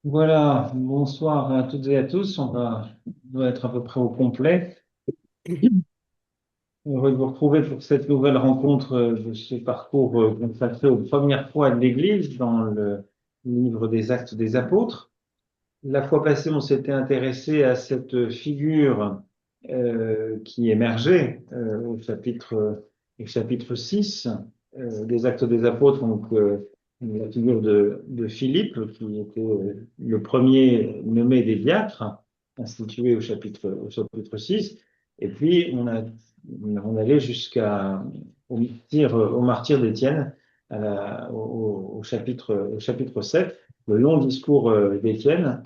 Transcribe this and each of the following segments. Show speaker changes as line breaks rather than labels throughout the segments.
Voilà, bonsoir à toutes et à tous. On doit être à peu près au complet. Heureux de vous retrouver pour cette nouvelle rencontre de ce parcours consacré aux premières fois de l'Église dans le livre des Actes des Apôtres. La fois passée, on s'était intéressé à cette figure qui émergeait au chapitre 6 des Actes des Apôtres, donc la figure de Philippe, qui était le premier nommé des diacres, institué au chapitre 6. Et puis, on allait au martyre d'Étienne au chapitre 7, le long discours d'Étienne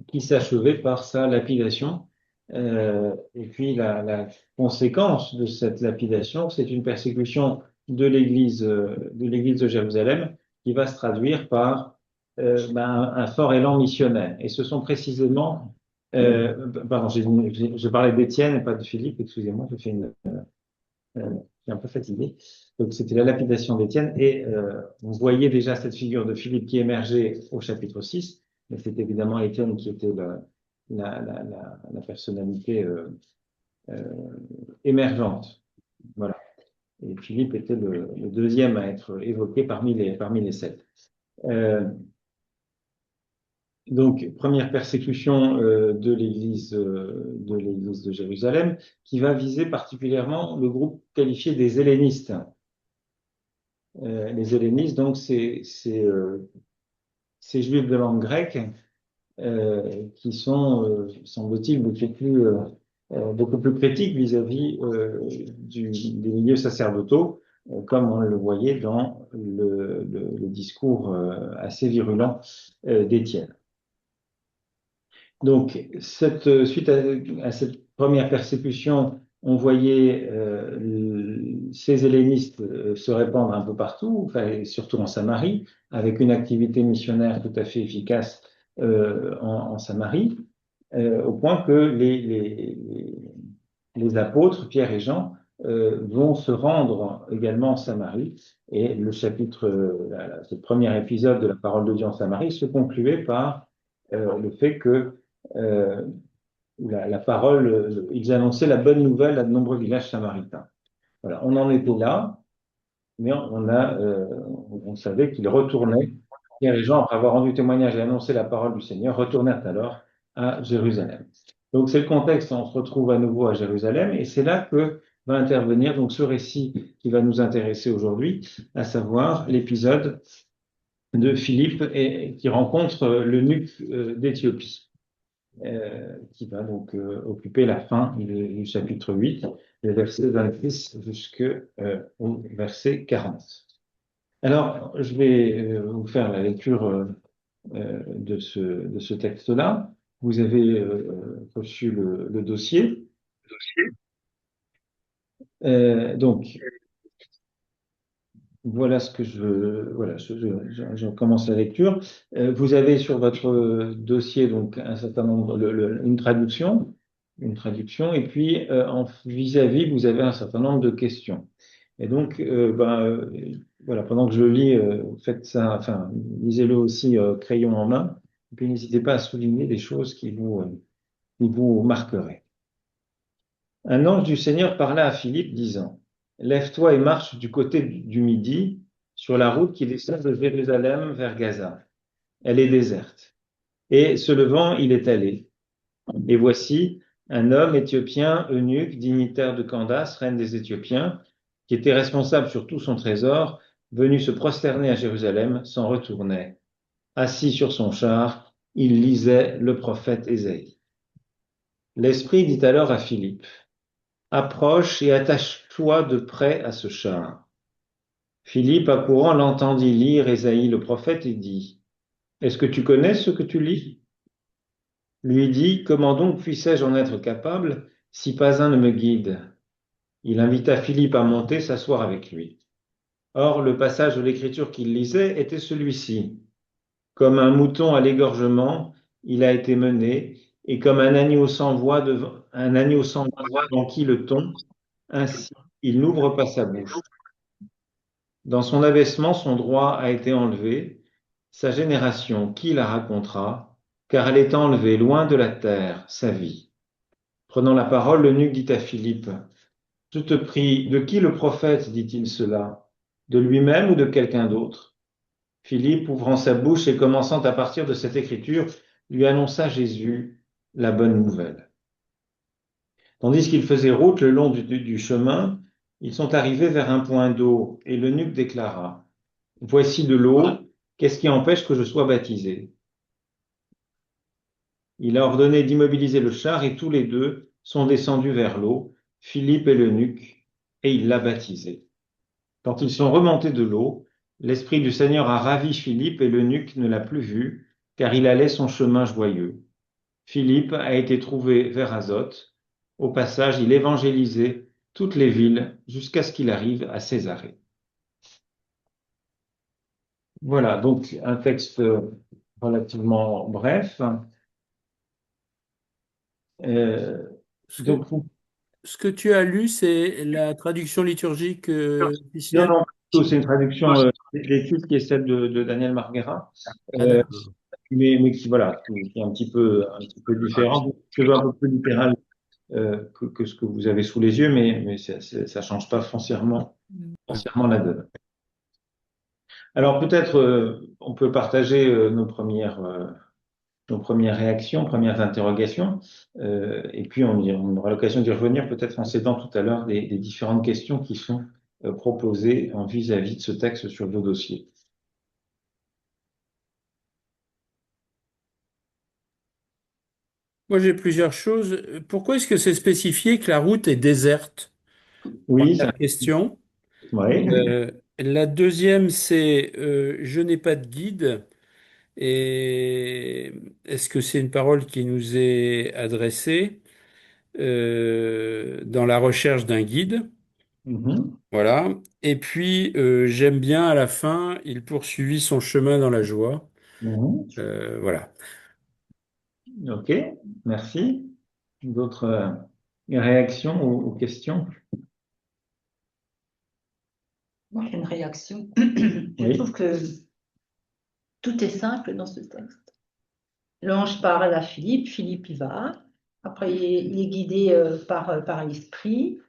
qui s'achevait par sa lapidation. Et puis la conséquence de cette lapidation, c'est une persécution de l'Église de Jérusalem qui va se traduire par un fort élan missionnaire. Et ce sont précisément, pardon, je parlais d'Étienne et pas de Philippe, excusez-moi, je suis un peu fatigué. Donc c'était la lapidation d'Étienne et on voyait déjà cette figure de Philippe qui émergeait au chapitre 6, mais c'est évidemment Étienne qui était la personnalité euh, émergente. Voilà. Et Philippe était le deuxième à être évoqué parmi les sept. Euh, donc, première persécution de l'Église de Jérusalem, qui va viser particulièrement le groupe qualifié des hellénistes. Les hellénistes, donc, ces juifs de langue grecque qui sont, semble-t-il, beaucoup plus critiques vis-à-vis des milieux sacerdotaux, comme on le voyait dans le discours assez virulent d'Étienne. Donc, suite à cette première persécution, on voyait ces hellénistes se répandre un peu partout, enfin, et surtout en Samarie, avec une activité missionnaire tout à fait efficace en Samarie, au point que les apôtres, Pierre et Jean, vont se rendre également en Samarie. Et ce premier épisode de la parole de Dieu en Samarie se concluait par le fait que euh, la parole, ils annonçaient la bonne nouvelle à de nombreux villages samaritains. Voilà, on en était là, mais on savait qu'ils retournaient. Pierre et Jean, après avoir rendu témoignage et annoncé la parole du Seigneur, retournèrent alors à Jérusalem. Donc c'est le contexte, on se retrouve à nouveau à Jérusalem, et c'est là que va intervenir donc ce récit qui va nous intéresser aujourd'hui, à savoir l'épisode de Philippe et qui rencontre l'eunuque d'Éthiopie, qui va donc occuper la fin du chapitre 8, les versets 26 jusqu'au verset 40. Alors, je vais vous faire la lecture de ce texte-là. Vous avez reçu le dossier. Donc, voilà ce que voilà, je commence la lecture. Vous avez sur votre dossier donc un certain nombre, une traduction, et puis en vis-à-vis, vous avez un certain nombre de questions. Et donc, voilà, pendant que je lis, faites ça, enfin, lisez-le aussi crayon en main, et puis n'hésitez pas à souligner des choses qui vous marqueraient. Un ange du Seigneur parla à Philippe, disant, Lève-toi et marche du côté du Midi, sur la route qui descend de Jérusalem vers Gaza. Elle est déserte. Et se levant, il est allé. Et voici un homme éthiopien, eunuque, dignitaire de Candace, reine des Éthiopiens, qui était responsable sur tout son trésor, venu se prosterner à Jérusalem, s'en retournait. Assis sur son char, il lisait le prophète Ésaïe. L'Esprit dit alors à Philippe, Approche et attache-toi de près à ce char. Philippe, accourant, l'entendit lire Ésaïe le prophète et dit, Est-ce que tu connais ce que tu lis? Lui dit, Comment donc puissais-je en être capable si pas un ne me guide? Il invita Philippe à monter s'asseoir avec lui. Or, le passage de l'écriture qu'il lisait était celui-ci. Comme un mouton à l'égorgement, il a été mené, et comme un agneau sans voix devant qui le ton, ainsi il n'ouvre pas sa bouche. Dans son abaissement, son droit a été enlevé. Sa génération, qui la racontera? Car elle est enlevée loin de la terre, sa vie. Prenant la parole, l'eunuque dit à Philippe, je te prie, de qui le prophète dit-il cela? De lui-même ou de quelqu'un d'autre? Philippe, ouvrant sa bouche et commençant à partir de cette écriture, lui annonça Jésus, la bonne nouvelle. Tandis qu'ils faisaient route le long du chemin, ils sont arrivés vers un point d'eau, et l'eunuque déclara, voici de l'eau, qu'est-ce qui empêche que je sois baptisé? Il a ordonné d'immobiliser le char, et tous les deux sont descendus vers l'eau, Philippe et l'eunuque, et il l'a baptisé. Quand ils sont remontés de l'eau, l'Esprit du Seigneur a ravi Philippe, et l'eunuque ne l'a plus vu, car il allait son chemin joyeux. Philippe a été trouvé vers Azote. Au passage, il évangélisait toutes les villes jusqu'à ce qu'il arrive à Césarée. Voilà, donc un texte relativement bref. Euh,
Ce que,
donc,
ce que tu as lu, c'est la traduction liturgique
non,
officielle?
non, c'est une traduction d'étude qui est celle de Daniel Marguera,
Ah,
euh,
d'accord.
mais qui, voilà, qui est un petit peu différente, je veux un peu plus littéral que ce que vous avez sous les yeux, mais ça change pas foncièrement la donne. Alors peut-être on peut partager nos premières réactions, premières interrogations, et puis on aura l'occasion d'y revenir peut-être en s'aidant tout à l'heure des différentes questions qui sont proposées en vis-à-vis de ce texte sur vos dossiers.
Moi, j'ai plusieurs choses. Pourquoi est-ce que c'est spécifié que la route est déserte?
Oui,
Première question.
ouais.
La deuxième, c'est je n'ai pas de guide. Et est-ce que c'est une parole qui nous est adressée dans la recherche d'un guide?
Mhm.
Voilà. Et puis, j'aime bien à la fin, il poursuivit son chemin dans la joie.
Mhm.
Voilà.
Ok, merci. D'autres réactions ou questions?
Moi, j'ai une réaction. Je
Oui.
trouve que tout est simple dans ce texte. L'ange parle à Philippe, Philippe y va. Après, il est guidé par l'esprit.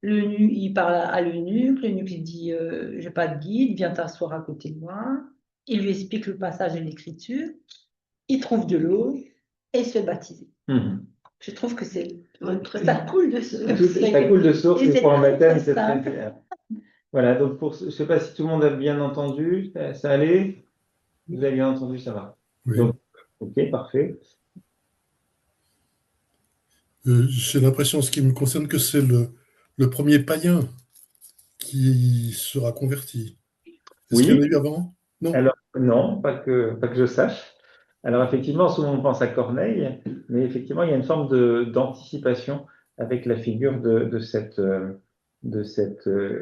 Il parle à l'eunuque lui dit j'ai pas de guide, viens t'asseoir à côté de moi. Il lui explique le passage de l'écriture. Il trouve de l'eau et se fait baptiser.
Mhm.
Je trouve que ça coule de source.
Ça coule de source,
Et
et
c'est
pour un
très,
baptême,
très
c'est très
simple.
clair. Voilà, donc je sais pas si tout le monde a bien entendu, ça allait? Vous avez bien entendu, ça va.
Oui.
Donc, ok, parfait.
J'ai l'impression, en ce qui me concerne, que c'est le premier païen qui sera converti. Est-ce qu'il y en
Oui,
a eu avant? Non.
alors non, pas que je sache. Alors effectivement, souvent on pense à Corneille, mais effectivement, il y a une forme d'anticipation avec la figure de cet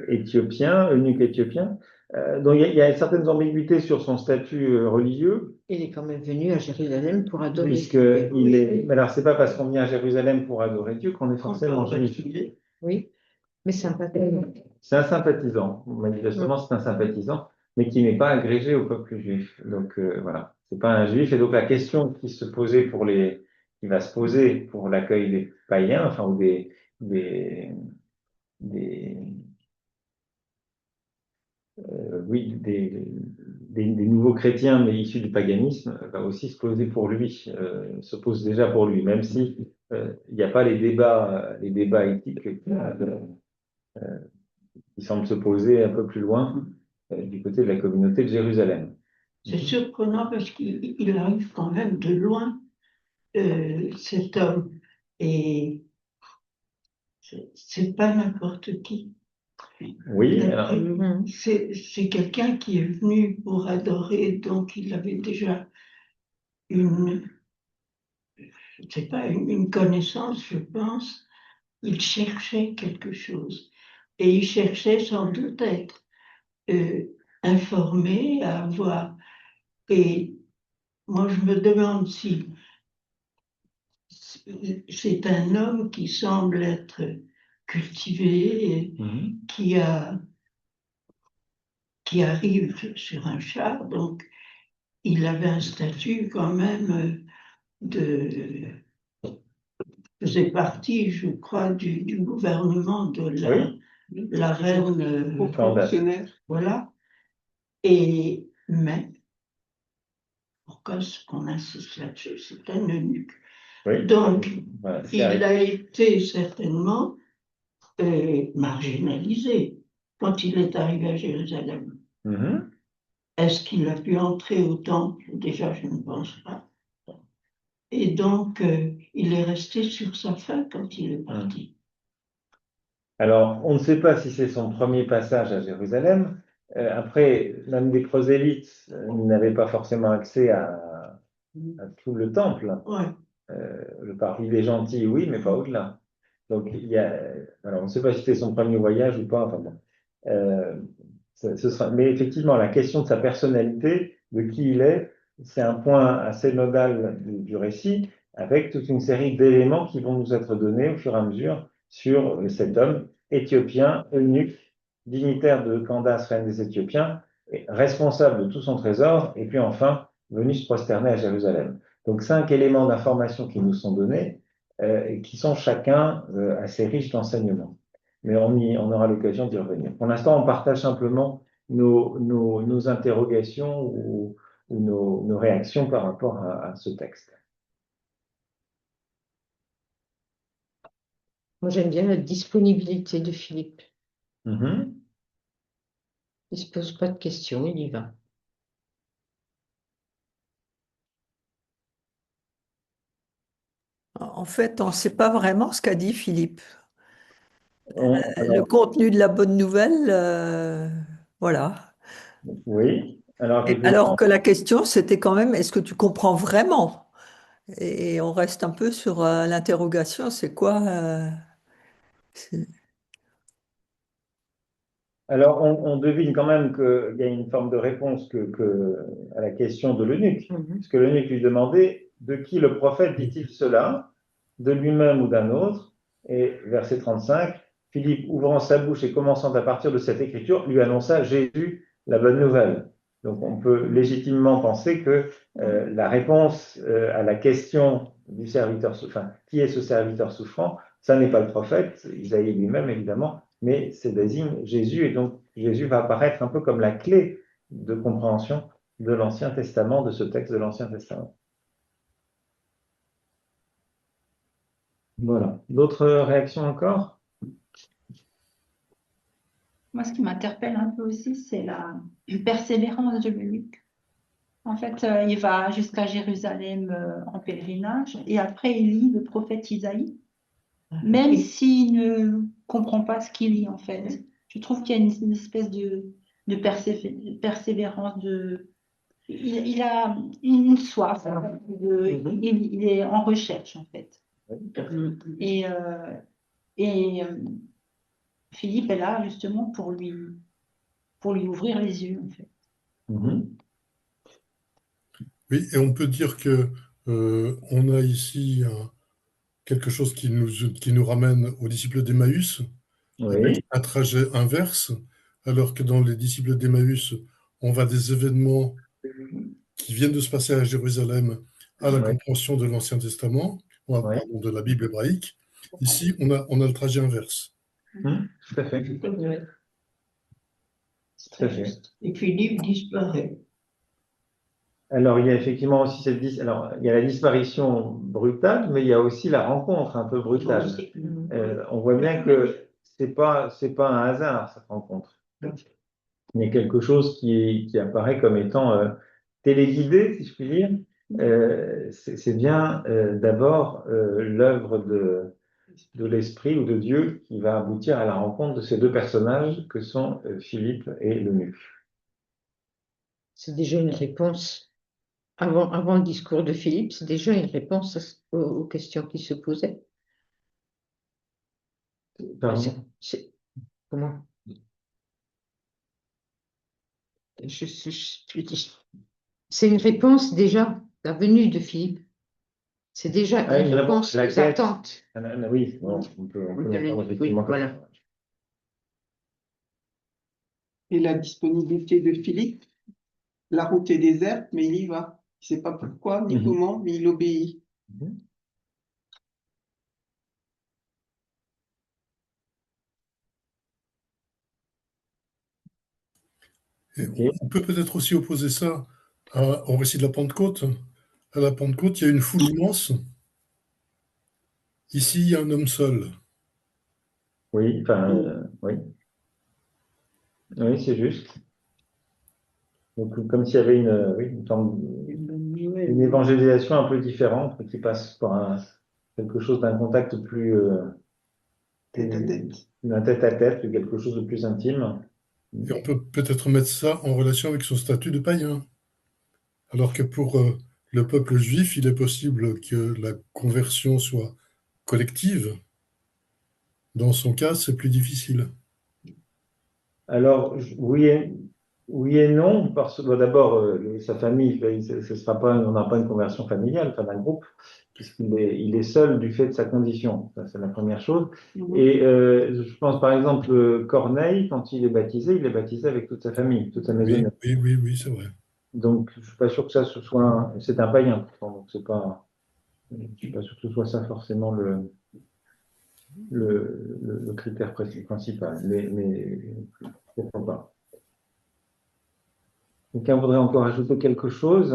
Éthiopien, eunuque éthiopien. Donc il y a certaines ambiguïtés sur son statut religieux,
Il est quand même venu à Jérusalem pour adorer
puisque
Dieu.
il est. Mais alors c'est pas parce qu'on vient à Jérusalem pour adorer Dieu qu'on est forcément juif.
Oui, mais sympathique.
C'est un sympathisant, manifestement c'est un sympathisant, mais qui n'est pas agrégé au peuple juif. Donc voilà, c'est pas un juif. Et donc la question qui va se poser pour l'accueil des païens, enfin ou des, des oui des nouveaux chrétiens mais issus du paganisme, va aussi se poser pour lui, se pose déjà pour lui, même si il n'y a pas les débats éthiques qui semblent se poser un peu plus loin du côté de la communauté de Jérusalem.
C'est surprenant parce qu'il arrive quand même de loin, cet homme. Et c'est pas n'importe qui.
Oui, alors,
C'est quelqu'un qui est venu pour adorer, donc il avait déjà une, je sais pas, une connaissance, je pense. Il cherchait quelque chose. Et il cherchait sans doute à être euh, informé, à avoir. Et moi, je me demande si c'est un homme qui semble être cultivé,
mhm,
qui arrive sur un char, donc il avait un statut quand même faisait partie, je crois, du gouvernement de la reine
Candace.
voilà. Mais pourquoi ce qu'on insiste là-dessus, c'est un eunuque.
Oui.
Donc,
Voilà,
il a été certainement marginalisé quand il est arrivé à Jérusalem.
Mhm.
Est-ce qu'il a pu entrer au temple? Déjà, je ne pense pas. Et donc, il est resté sur sa faim quand il est parti.
Alors, on ne sait pas si c'est son premier passage à Jérusalem. Après, même des prosélytes n'avaient pas forcément accès à tout le temple.
Ouais.
Le parvis des gentils, oui, mais pas au-delà. Donc, alors, on ne sait pas si c'était son premier voyage ou pas. Enfin bon. Mais effectivement, la question de sa personnalité, de qui il est, c'est un point assez nodal du récit, avec toute une série d'éléments qui vont nous être donnés au fur et à mesure sur cet homme éthiopien, eunuque, dignitaire de Candace, reine des Éthiopiens, responsable de tout son trésor, et puis enfin venu se prosterner à Jérusalem. Donc 5 éléments d'information qui nous sont donnés, et qui sont chacun assez riches d'enseignements. Mais on aura l'occasion d'y revenir. Pour l'instant, on partage simplement nos interrogations ou nos réactions par rapport à ce texte.
Moi, j'aime bien la disponibilité de Philippe.
Mhm.
Il ne se pose pas de questions, il y va.
En fait, on ne sait pas vraiment ce qu'a dit Philippe. Le
Alors,
contenu de la bonne nouvelle, voilà.
oui. Alors,
Alors
effectivement,
que la question, c'était quand même, est-ce que tu comprends vraiment? Et on reste un peu sur l'interrogation, c'est quoi c'est-
alors on devine quand même qu'il y a une forme de réponse à la question de l'eunuque, puisque l'eunuque lui demandait de qui le prophète dit-il cela, de lui-même ou d'un autre. Et verset 35, Philippe, ouvrant sa bouche et commençant à partir de cette écriture, lui annonça Jésus, la bonne nouvelle. Donc on peut légitimement penser que la réponse à la question du serviteur, enfin, qui est ce serviteur souffrant, ça n'est pas le prophète, Isaïe lui-même évidemment, mais c'est désigne Jésus, et donc Jésus va apparaître un peu comme la clé de compréhension de l'Ancien Testament, de ce texte de l'Ancien Testament. Voilà. D'autres réactions encore?
Moi, ce qui m'interpelle un peu aussi, c'est la persévérance de l'eunuque. En fait, il va jusqu'à Jérusalem en pèlerinage et après, il lit le prophète Isaïe, même s'il ne comprend pas ce qu'il lit, en fait. Je trouve qu'il y a une espèce de persévérance, il a une soif, il est en recherche, en fait. Et, Philippe est là, justement, pour lui ouvrir les yeux, en fait.
Mhm.
Oui, et on peut dire que on a ici quelque chose qui nous ramène aux disciples d'Emmaüs, avec
Oui.
un trajet inverse, alors que dans les disciples d'Emmaüs, on va des événements qui viennent de se passer à Jérusalem à la
Oui.
compréhension de l'Ancien Testament,
Oui.
pardon, de la Bible hébraïque. Ici, on a le trajet inverse.
Tout à fait.
Oui, c'est
Tout à
très
fait.
juste. Et Philippe disparaît.
Alors, il y a effectivement aussi alors, il y a la disparition brutale, mais il y a aussi la rencontre un peu brutale. On voit bien que c'est pas un hasard, cette rencontre. Il y a quelque chose qui apparaît comme étant téléguidé, si je puis dire. C'est bien d'abord l'œuvre de l'Esprit ou de Dieu qui va aboutir à la rencontre de ces deux personnages que sont Philippe et l'eunuque.
C'est déjà une réponse. Avant le discours de Philippe, c'est déjà une réponse aux questions qui se posaient.
Pardon.
Comment? Je dis, c'est une réponse déjà, la venue de Philippe. C'est déjà une réponse
la
aux
quête.
attentes.
Oui, bon, on peut l'entendre effectivement comme
voilà.
ça.
Et la disponibilité de Philippe, la route est déserte, mais il y va. Il ne sait pas pourquoi ni
Mhm.
comment, mais il obéit.
Mhm.
Et
Ok.
on peut peut-être aussi opposer ça au récit de la Pentecôte. À la Pentecôte, il y a une foule immense. Ici, il y a un homme seul.
Oui, enfin, oui, oui, c'est juste. Donc, comme s'il y avait oui, une forme, une évangélisation un peu différente, qui passe par quelque chose d'un contact plus,
Tête à tête.
d'un tête-à-tête, quelque chose de plus intime.
Et on peut peut-être mettre ça en relation avec son statut de païen. Alors que pour le peuple juif, il est possible que la conversion soit collective. Dans son cas, c'est plus difficile.
Alors, oui et non, parce que bon, d'abord, sa famille, ben, ce sera pas, on n'a pas une conversion familiale, enfin d'un groupe, il est seul du fait de sa condition. Ça, c'est la première chose. Et je pense par exemple, Corneille, quand il est baptisé avec toute sa famille, toute sa
Oui,
maisonnée.
oui, oui, oui, c'est vrai.
Donc, je suis pas sûr que ça ce soit, c'est un païen, pourtant, donc c'est pas, je suis pas sûr que ce soit ça forcément le critère principal, mais pourquoi pas. Quelqu'un voudrait encore ajouter quelque chose?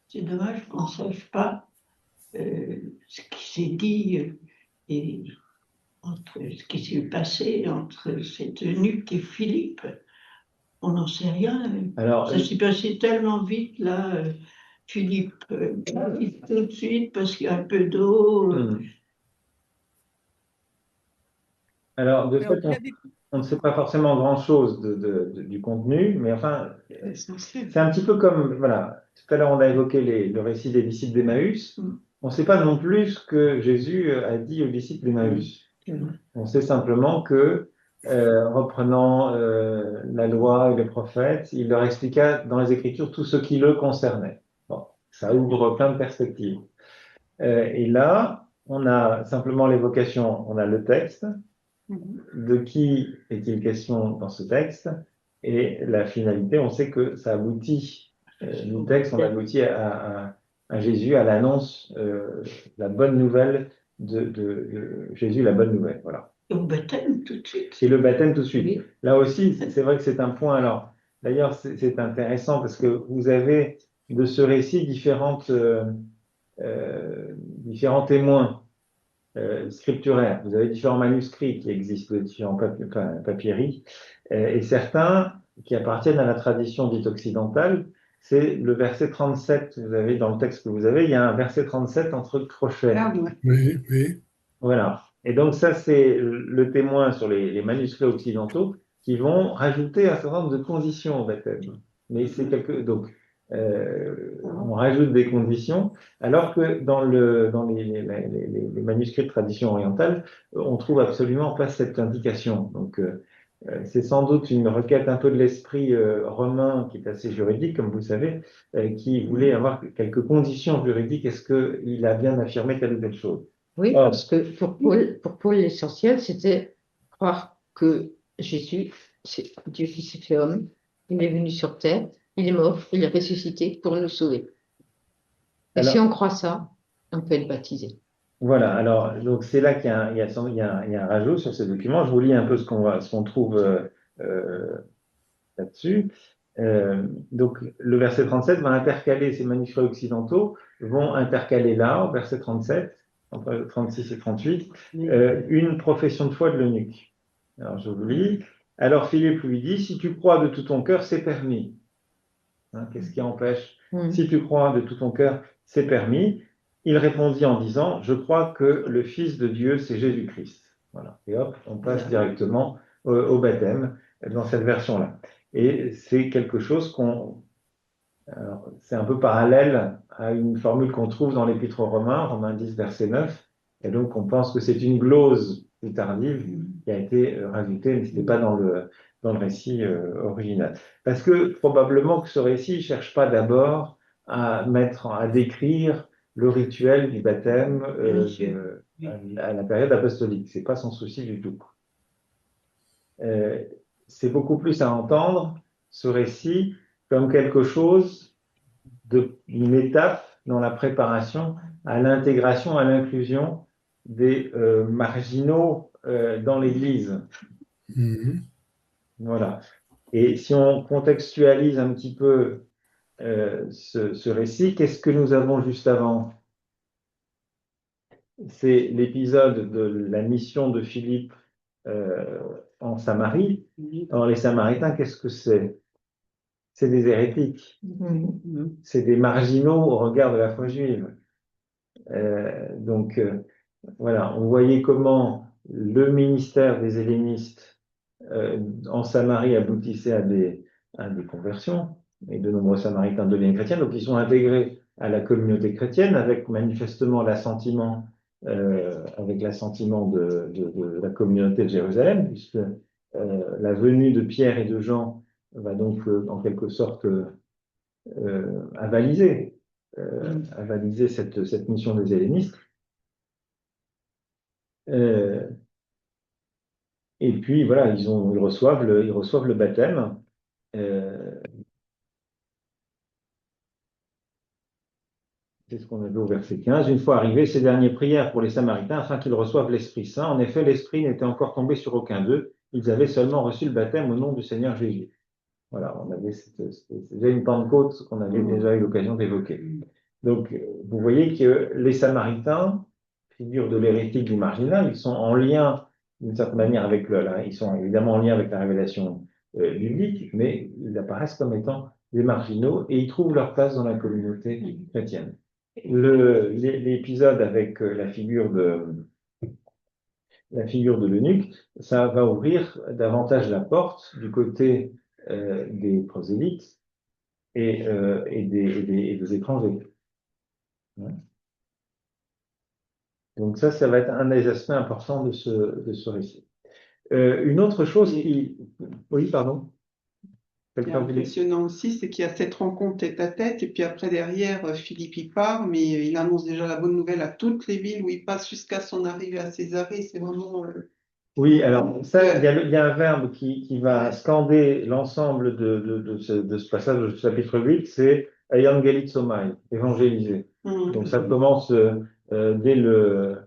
C'est dommage qu'on ne sache pas ce qui s'est dit et entre ce qui s'est passé entre cette eunuque et Philippe. On n'en sait rien.
Alors,
Ça s'est passé tellement vite, là. Philippe, tout de suite, parce qu'il y a un peu d'eau.
alors, de
Mais on
fait,
lui avait
on ne sait pas forcément grand-chose du contenu, mais enfin, c'est un petit peu comme, voilà, tout à l'heure on a évoqué le récit des disciples d'Emmaüs. On ne sait pas non plus ce que Jésus a dit aux disciples d'Emmaüs. On sait simplement que, reprenant la loi et les prophètes, il leur expliqua dans les Écritures tout ce qui le concernait. Bon, ça ouvre plein de perspectives. Et là, on a simplement l'évocation, on a le texte, de qui est-il question dans ce texte, et la finalité, on sait que ça aboutit, le texte, on aboutit à Jésus, à l'annonce, la bonne nouvelle de Jésus, la bonne nouvelle, voilà.
Et au baptême, tout de suite.
Et le baptême tout de suite.
Oui.
Là aussi, c'est vrai que c'est un point. Alors, d'ailleurs, c'est intéressant parce que vous avez de ce récit différents témoins scripturaires. Vous avez différents manuscrits qui existent, différents papyri, et certains qui appartiennent à la tradition dite occidentale. C'est le verset 37. Vous avez dans le texte que vous avez, il y a un verset 37 entre crochets.
Oui, oui.
Voilà. Et donc ça, c'est le témoin sur les manuscrits occidentaux qui vont rajouter un certain nombre de conditions au baptême. Mais c'est donc on rajoute des conditions, alors que dans les manuscrits de tradition orientale, on trouve absolument pas cette indication. Donc c'est sans doute une requête un peu de l'esprit romain qui est assez juridique, comme vous savez, qui voulait avoir quelques conditions juridiques. Est-ce qu'il a bien affirmé telle ou telle chose?
Oui,
Ah,
parce que pour Paul, l'essentiel, c'était croire que Jésus, c'est Dieu qui s'est fait homme, il est venu sur terre, il est mort, il est ressuscité pour nous sauver. Et si
alors,
on croit ça, on peut être baptisé.
voilà. Alors, donc c'est là qu'il y a il y a un rajout sur ces documents. Je vous lis un peu ce qu'on trouve euh, là-dessus. Donc, le verset 37 va intercaler, ces manuscrits occidentaux vont intercaler là, au verset 37, entre 36 et 38, une profession de foi de l'eunuque. Alors, je vous lis. Alors, Philippe lui dit, si tu crois de tout ton cœur, c'est permis. Hein, qu'est-ce qui empêche? Si tu crois de tout ton cœur, c'est permis. Il répondit en disant, je crois que le Fils de Dieu, c'est Jésus-Christ. Voilà. Et hop, on passe directement au baptême dans cette version-là. Et c'est quelque chose c'est un peu parallèle à une formule qu'on trouve dans l'Épître aux Romains, Romains 10, verset 9. Et donc, on pense que c'est une glose plus tardive qui a été rajoutée, mais ce n'était pas dans le récit original. Parce que probablement que ce récit ne cherche pas d'abord à décrire le rituel du baptême
Oui.
à la période apostolique. C'est pas son souci du tout. Euh, c'est beaucoup plus à entendre ce récit comme quelque chose d'une étape dans la préparation à l'intégration, à l'inclusion des marginaux dans l'Église.
Mhm.
Voilà. Et si on contextualise un petit peu ce récit, qu'est-ce que nous avons juste avant? C'est l'épisode de la mission de Philippe euh, en Samarie. Alors les Samaritains, qu'est-ce que c'est? C'est des hérétiques, c'est des marginaux au regard de la foi juive. Donc voilà, on voyait comment le ministère des hellénistes en Samarie aboutissait à des conversions, et de nombreux Samaritains deviennent chrétiens, donc ils sont intégrés à la communauté chrétienne avec manifestement avec l'assentiment de la communauté de Jérusalem, puisque la venue de Pierre et de Jean va donc en quelque sorte avaliser cette mission des hellénistes. Euh, et puis voilà, ils reçoivent le baptême. Euh, C'est ce qu'on avait au verset 15. Une fois arrivés, ces derniers prièrent pour les Samaritains afin qu'ils reçoivent l'Esprit Saint. En effet, l'Esprit n'était encore tombé sur aucun d'eux. Ils avaient seulement reçu le baptême au nom du Seigneur Jésus. Voilà, on avait c'est déjà une Pentecôte qu'on avait déjà eu l'occasion d'évoquer. Donc, vous voyez que les Samaritains, figure de l'hérétique du marginal, ils sont en lien, d'une certaine manière, ils sont évidemment en lien avec la révélation biblique, mais ils apparaissent comme étant des marginaux et ils trouvent leur place dans la communauté chrétienne. L'épisode avec la figure de l'eunuque, ça va ouvrir davantage la porte du côté des prosélytes et des étrangers. Ouais. Donc ça va être un des aspects importants de ce récit. Une autre chose qui... Oui, pardon.
Ce qui est impressionnant aussi, c'est qu'il y a cette rencontre tête à tête, et puis après derrière, Philippe y part, mais il annonce déjà la bonne nouvelle à toutes les villes où il passe jusqu'à son arrivée à Césarée. C'est vraiment...
Oui, alors ça, il y a un verbe qui va scander l'ensemble de ce passage du chapitre 8, c'est euangelizomai, évangéliser. Donc ça commence dès le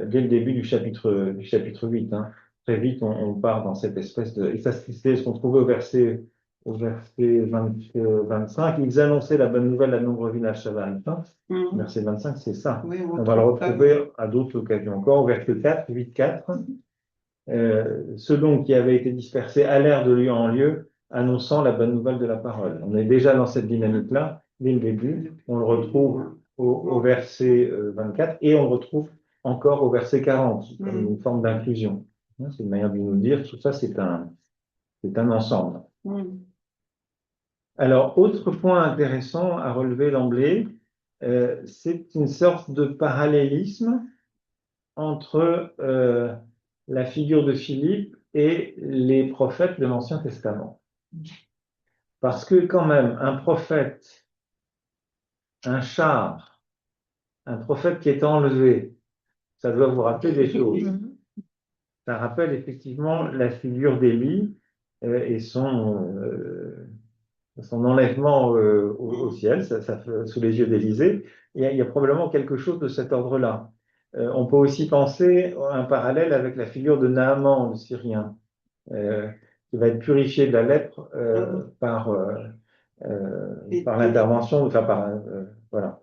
début du chapitre 8. Hein. Très vite, on part dans cette espèce de... Et ça, c'est ce qu'on trouvait au verset 25. Ils annonçaient la bonne nouvelle à de nombreux villages samaritains. Verset 25, c'est ça.
Oui,
On va le retrouver à d'autres occasions encore. Au verset 4, 8, 4. Ceux donc qui avaient été dispersés allèrent de lieu en lieu, annonçant la bonne nouvelle de la parole. On est déjà dans cette dynamique-là, dès le début. On le retrouve au verset 24 et on le retrouve encore au verset 40, comme une forme d'inclusion. C'est une manière de nous dire, tout ça, c'est un ensemble. Alors, autre point intéressant à relever d'emblée, c'est une sorte de parallélisme entre la figure de Philippe et les prophètes de l'Ancien Testament. Parce que quand même, un prophète, un char, un prophète qui est enlevé, ça doit vous rappeler des choses. Ça rappelle effectivement la figure d'Élie et son enlèvement au ciel, sous les yeux d'Élisée. Il y a probablement quelque chose de cet ordre-là. On peut aussi penser à un parallèle avec la figure de Naaman, le Syrien, qui va être purifié de la lèpre par l'intervention, enfin voilà,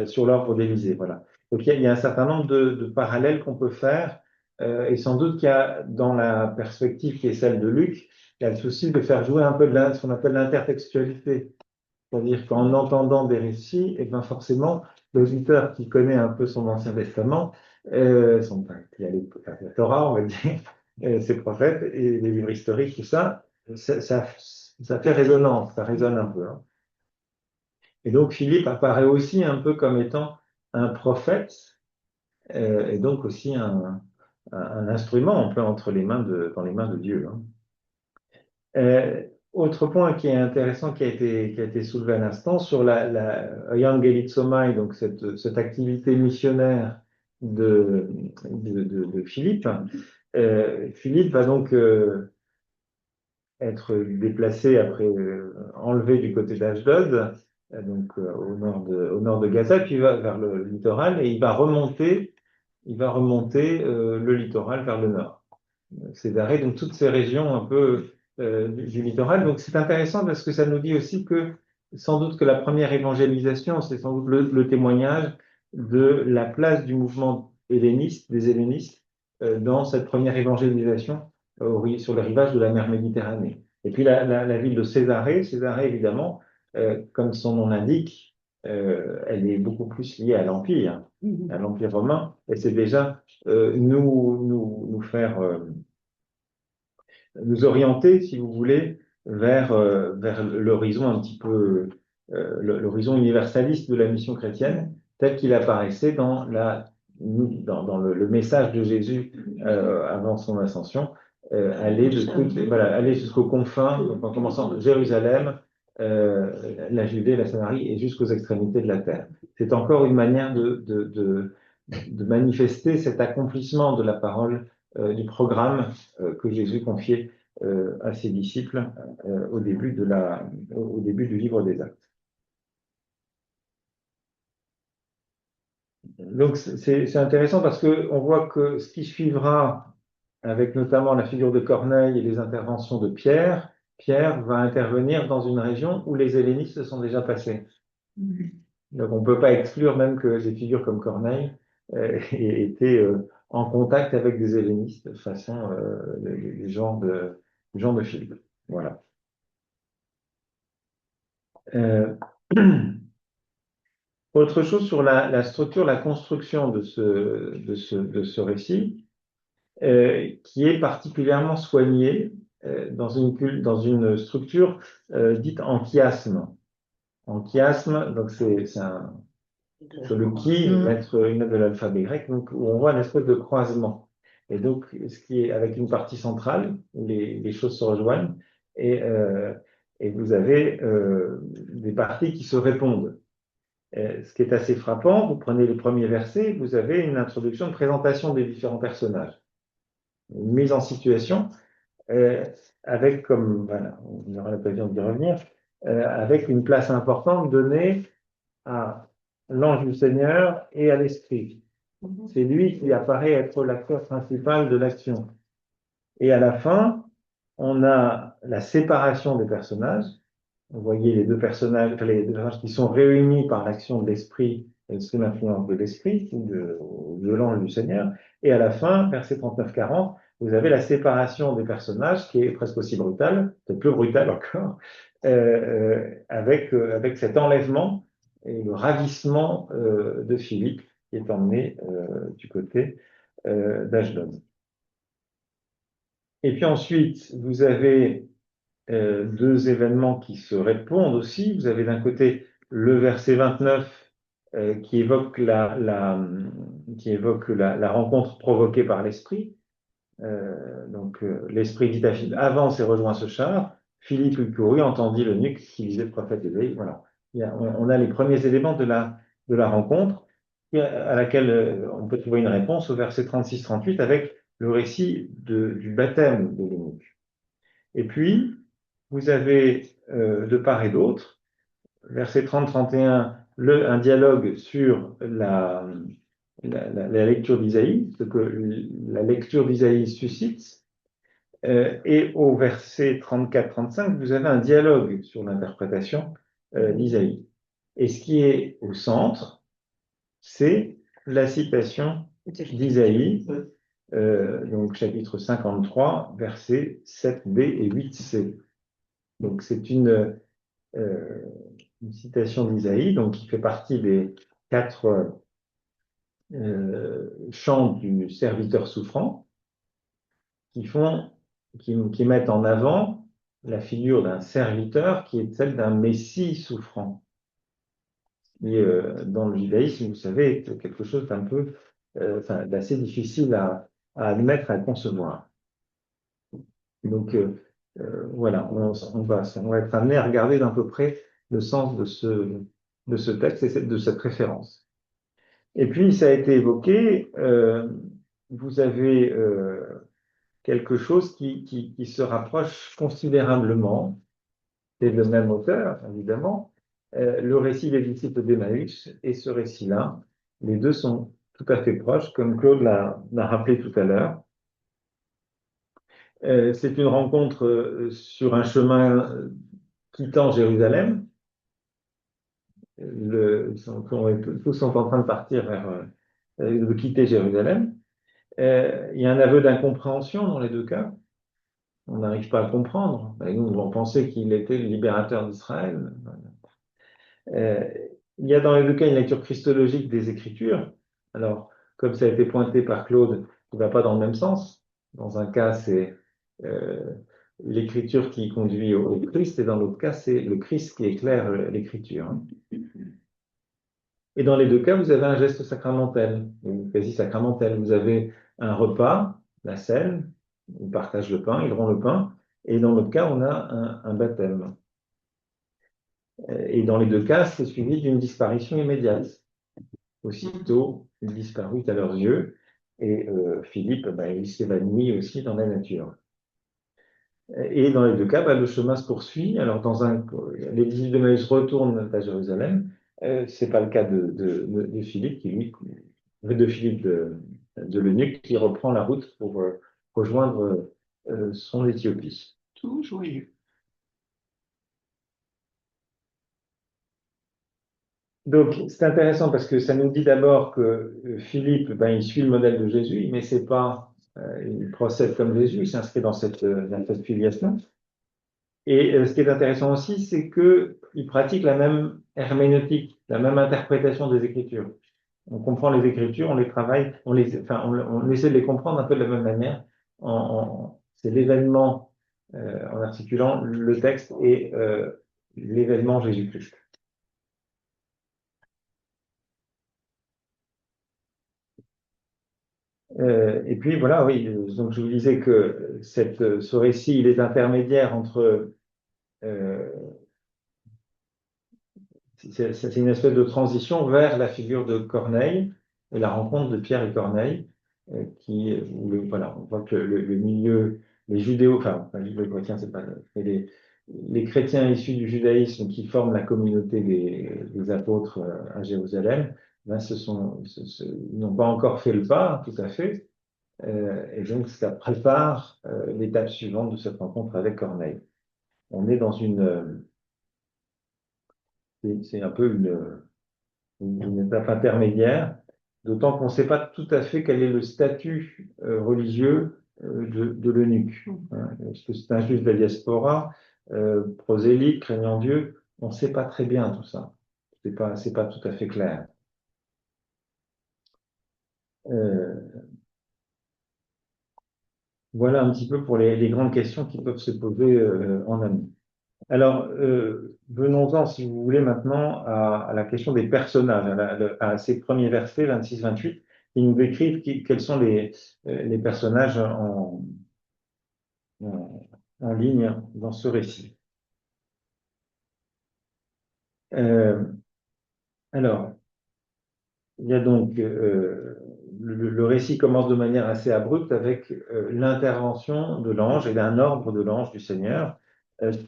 sur l'ordre d'Élisée. Voilà. Donc il y a un certain nombre de parallèles qu'on peut faire, et sans doute qu'il y a dans la perspective qui est celle de Luc, il y a le souci de faire jouer un peu de ce qu'on appelle l'intertextualité. C'est-à-dire qu'en entendant des récits, et bien forcément, l'auditeur qui connaît un peu son Ancien Testament, qui a la Torah, on va dire, ses prophètes et les livres historiques, tout ça, ça fait résonance, ça résonne un peu. Hein. Et donc Philippe apparaît aussi un peu comme étant un prophète, et donc aussi un instrument un peu dans les mains de Dieu. Hein. Autre point qui est intéressant, qui a été soulevé à l'instant, sur la Young Elite Somai, donc cette activité missionnaire de Philippe. Philippe va donc être déplacé après, enlevé du côté d'Ashdod, donc au nord de Gaza, puis il va vers le littoral et il va remonter le littoral vers le nord. Césarée, donc toutes ces régions un peu du littoral. Donc c'est intéressant parce que ça nous dit aussi que sans doute que la première évangélisation, c'est sans doute le témoignage de la place du mouvement helléniste, des hellénistes, dans cette première évangélisation sur le rivage de la mer Méditerranée. Et puis la ville de Césarée, Césarée évidemment, comme son nom l'indique, elle est beaucoup plus liée à l'Empire romain, et c'est déjà nous faire nous orienter, si vous voulez, vers l'horizon un petit peu, l'horizon universaliste de la mission chrétienne, tel qu'il apparaissait dans le message de Jésus avant son ascension, aller jusqu'aux confins, donc en commençant de Jérusalem, la Judée, la Samarie et jusqu'aux extrémités de la terre. C'est encore une manière de manifester cet accomplissement de la parole du programme que Jésus confiait à ses disciples au début du livre des Actes. Donc c'est intéressant parce qu'on voit que ce qui suivra, avec notamment la figure de Corneille et les interventions de Pierre, Pierre va intervenir dans une région où les hellénistes se sont déjà passés. Donc on ne peut pas exclure même que des figures comme Corneille aient été en contact avec des hellénistes, façon les gens de Philippe. Voilà. Autre chose sur la structure, la construction de ce récit, qui est particulièrement soignée dans une structure dite en chiasme. En chiasme, donc c'est le qui, une lettre de l'alphabet grec, donc, où on voit une espèce de croisement. Et donc, ce qui est avec une partie centrale, où les choses se rejoignent, et vous avez des parties qui se répondent. Ce qui est assez frappant, vous prenez les premiers versets, vous avez une introduction, une présentation des différents personnages, une mise en situation, avec comme, voilà, on aura l'occasion d'y revenir, avec une place importante donnée à l'ange du Seigneur et à l'Esprit. C'est lui qui apparaît être l'acteur principal de l'action. Et à la fin, on a la séparation des personnages. Vous voyez les deux personnages qui sont réunis par l'action de l'Esprit et sous l'influence de l'Esprit, de l'ange du Seigneur. Et à la fin, verset 39-40, vous avez la séparation des personnages qui est presque aussi brutale, peut-être plus brutale encore, avec cet enlèvement et le ravissement de Philippe qui est emmené du côté d'Ashdod. Et puis ensuite, vous avez deux événements qui se répondent aussi. Vous avez d'un côté le verset 29 qui évoque la rencontre provoquée par l'Esprit. L'Esprit dit à Philippe, avance et rejoint ce char. Philippe lui courut, entendit l'eunuque qui lisait le prophète Ésaïe. Voilà. On a les premiers éléments de la rencontre à laquelle on peut trouver une réponse au verset 36-38 avec le récit du baptême de l'eunuque. Et puis, vous avez de part et d'autre, verset 30-31, un dialogue sur la lecture d'Isaïe, ce que la lecture d'Isaïe suscite. Et au verset 34-35, vous avez un dialogue sur l'interprétation d'Isaïe. Et ce qui est au centre, c'est la citation d'Isaïe, donc chapitre 53, versets 7b et 8c. Donc c'est une citation d'Isaïe, donc qui fait partie des 4 chants du serviteur souffrant, qui mettent en avant la figure d'un serviteur qui est celle d'un Messie souffrant. Et dans le judaïsme, vous savez, c'est quelque chose d'un peu, d'assez difficile à admettre, à concevoir. Donc, voilà, on va être amené à regarder d'un peu près le sens de ce texte et de cette référence. Et puis, ça a été évoqué, vous avez quelque chose qui se rapproche considérablement, c'est le même auteur, évidemment, le récit des disciples d'Emmaüs et ce récit-là, les deux sont tout à fait proches, comme Claude l'a rappelé tout à l'heure. C'est une rencontre sur un chemin quittant Jérusalem. Tous sont en train de partir de quitter Jérusalem. Il y a un aveu d'incompréhension dans les deux cas. On n'arrive pas à comprendre. Et nous, on pensait qu'il était le libérateur d'Israël. Euh, il y a dans les deux cas une lecture christologique des Écritures. Alors, comme ça a été pointé par Claude, il ne va pas dans le même sens. Dans un cas, c'est euh, l'Écriture qui conduit au Christ, et dans l'autre cas, c'est le Christ qui éclaire l'Écriture. Et dans les deux cas, vous avez un geste sacramentel, ou quasi sacramentel. Vous avez un repas, la scène, ils partagent le pain, ils rendent le pain, et dans l'autre cas, on a un baptême. Et dans les deux cas, c'est suivi d'une disparition immédiate. Aussitôt, il disparut à leurs yeux, et Philippe, il s'évanouit aussi dans la nature. Et dans les deux cas, le chemin se poursuit. Alors, les disciples d'Emmaüs retournent à Jérusalem. C'est pas le cas de Philippe, de Philippe de l'eunuque, qui reprend la route pour rejoindre son Éthiopie.
Tout joyeux.
Donc, c'est intéressant parce que ça nous dit d'abord que Philippe, il suit le modèle de Jésus, mais c'est pas, il procède comme Jésus, il s'inscrit dans cette filiation. Et ce qui est intéressant aussi, c'est qu'il pratique la même herméneutique, la même interprétation des Écritures. On comprend les Écritures, on les travaille, on essaie de les comprendre un peu de la même manière. C'est l'événement en articulant le texte et l'événement Jésus-Christ. Et puis voilà, oui, donc je vous disais que ce récit, il est intermédiaire entre c'est une espèce de transition vers la figure de Corneille et la rencontre de Pierre et Corneille, voilà, on voit que le milieu, les judéo, enfin, les chrétiens, c'est pas, mais les chrétiens issus du judaïsme qui forment la communauté des apôtres à Jérusalem, ils n'ont pas encore fait le pas, tout à fait, et donc ça prépare l'étape suivante de cette rencontre avec Corneille. On est dans c'est un peu une étape intermédiaire, d'autant qu'on ne sait pas tout à fait quel est le statut religieux de l'eunuque. Hein. Est-ce que c'est un juif de la diaspora, prosélyte, craignant Dieu? On ne sait pas très bien tout ça. C'est pas tout à fait clair. Euh, voilà un petit peu pour les grandes questions qui peuvent se poser en amont. Alors, venons-en, si vous voulez, maintenant à la question des personnages, à ces premiers versets, 26-28, qui nous décrivent quels sont les personnages en ligne dans ce récit. Euh, alors, il y a donc le récit commence de manière assez abrupte avec l'intervention de l'ange et d'un ordre de l'ange du Seigneur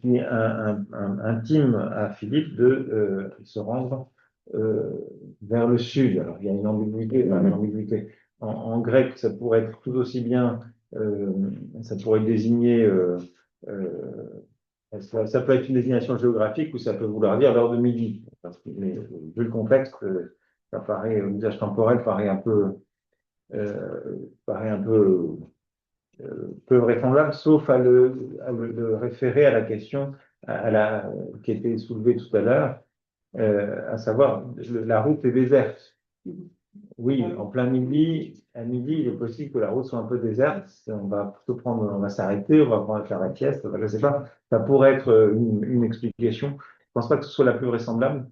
qui intime à Philippe de se rendre euh, vers le sud. Alors il y a une ambiguïté, une ambiguïté. En grec, ça pourrait être tout aussi bien, ça pourrait désigner ça peut être une désignation géographique ou ça peut vouloir dire l'heure de midi. Mais vu le contexte, ça paraît, l'usage temporel paraît un peu peu vraisemblable, sauf le référer à la question qui était soulevée tout à l'heure, à savoir la route est déserte. Oui, en plein midi, à midi, il est possible que la route soit un peu déserte. On va s'arrêter, on va prendre faire la sieste. Je ne sais pas. Ça pourrait être une explication. Je ne pense pas que ce soit la plus vraisemblable.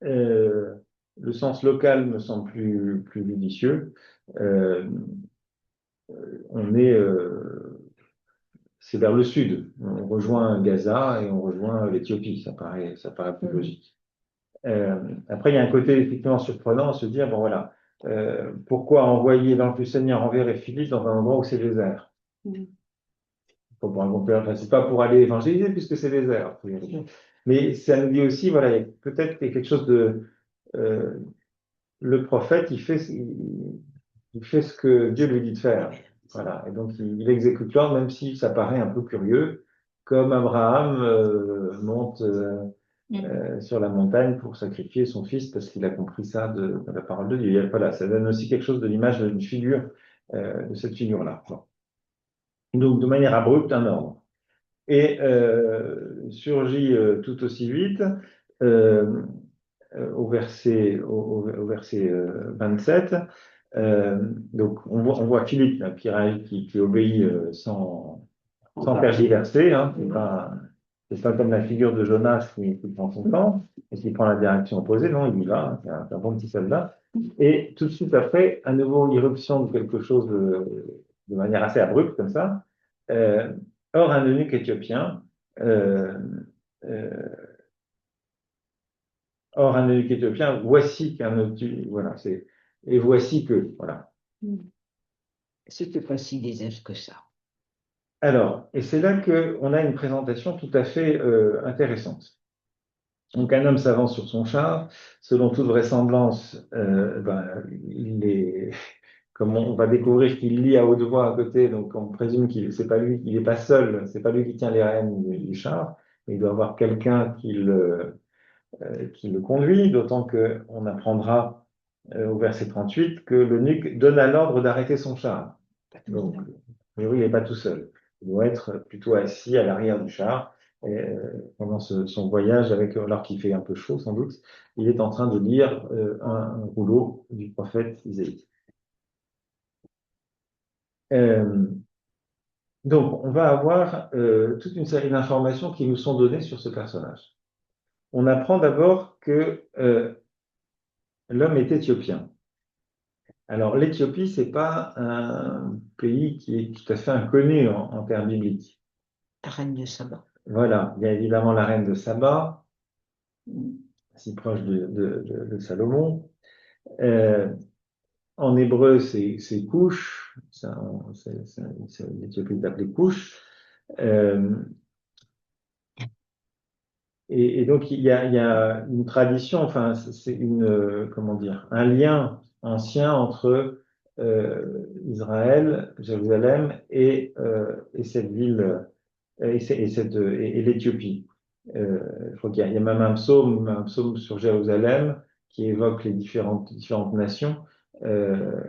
Euh, le sens local me semble plus judicieux. Euh, on est c'est vers le sud. On rejoint Gaza et on rejoint l'Éthiopie. Ça paraît plus logique. Après, il y a un côté effectivement surprenant à se dire, bon voilà, pourquoi envoyer l'ange du Seigneur enverrait Philippe dans un endroit où c'est désert? Enfin, c'est pas pour aller évangéliser puisque c'est désert, a priori. Mais ça nous dit aussi, voilà, peut-être qu'il y a quelque chose de... le prophète, il fait ce que Dieu lui dit de faire. Voilà. Et donc, il exécute l'ordre, même si ça paraît un peu curieux, comme Abraham monte sur la montagne pour sacrifier son fils parce qu'il a compris ça de la parole de Dieu. Voilà, ça donne aussi quelque chose de l'image d'une figure, de cette figure-là. Bon. Donc, de manière abrupte, un ordre. Et surgit tout aussi vite, euh, au verset 27, donc on voit Philippe là, qui obéit sans tergiverser, hein, c'est pas comme la figure de Jonas qui prend son temps et qui prend la direction opposée, non, il y va, hein, c'est un bon petit soldat. Et tout de suite après, à nouveau l'irruption de quelque chose de manière assez abrupte comme ça. Or, un eunuque éthiopien, euh, euh, or un eunuque éthiopien, voici qu'un eunuque, voilà, et voici que, voilà.
C'était pas si désert que ça.
Alors, et c'est là qu'on a une présentation tout à fait intéressante. Donc, un homme s'avance sur son char, selon toute vraisemblance, comme on va découvrir qu'il lit à haute voix à côté, donc on présume qu'il c'est pas lui, il n'est pas seul, c'est pas lui qui tient les rênes du char, mais il doit avoir quelqu'un qui le conduit, d'autant qu'on apprendra au verset 38 que l'eunuque donne à l'ordre d'arrêter son char. Donc, a priori, il n'est pas tout seul. Il doit être plutôt assis à l'arrière du char. Et, pendant son voyage, alors qu'il fait un peu chaud sans doute, il est en train de lire un rouleau du prophète Isaïe. Donc, on va avoir toute une série d'informations qui nous sont données sur ce personnage. On apprend d'abord que l'homme est éthiopien. Alors, l'Éthiopie, c'est pas un pays qui est tout à fait inconnu en termes bibliques.
La reine de Saba.
Voilà, il y a évidemment la reine de Saba, si proche de Salomon. En hébreu, c'est Couche, l'Éthiopie est appelée Couche. Et donc, il y a une tradition, enfin, c'est comment dire, un lien ancien entre Israël, Jérusalem et cette ville et l'Éthiopie. Je crois qu'il y a même un psaume sur Jérusalem qui évoque les différentes nations. Euh,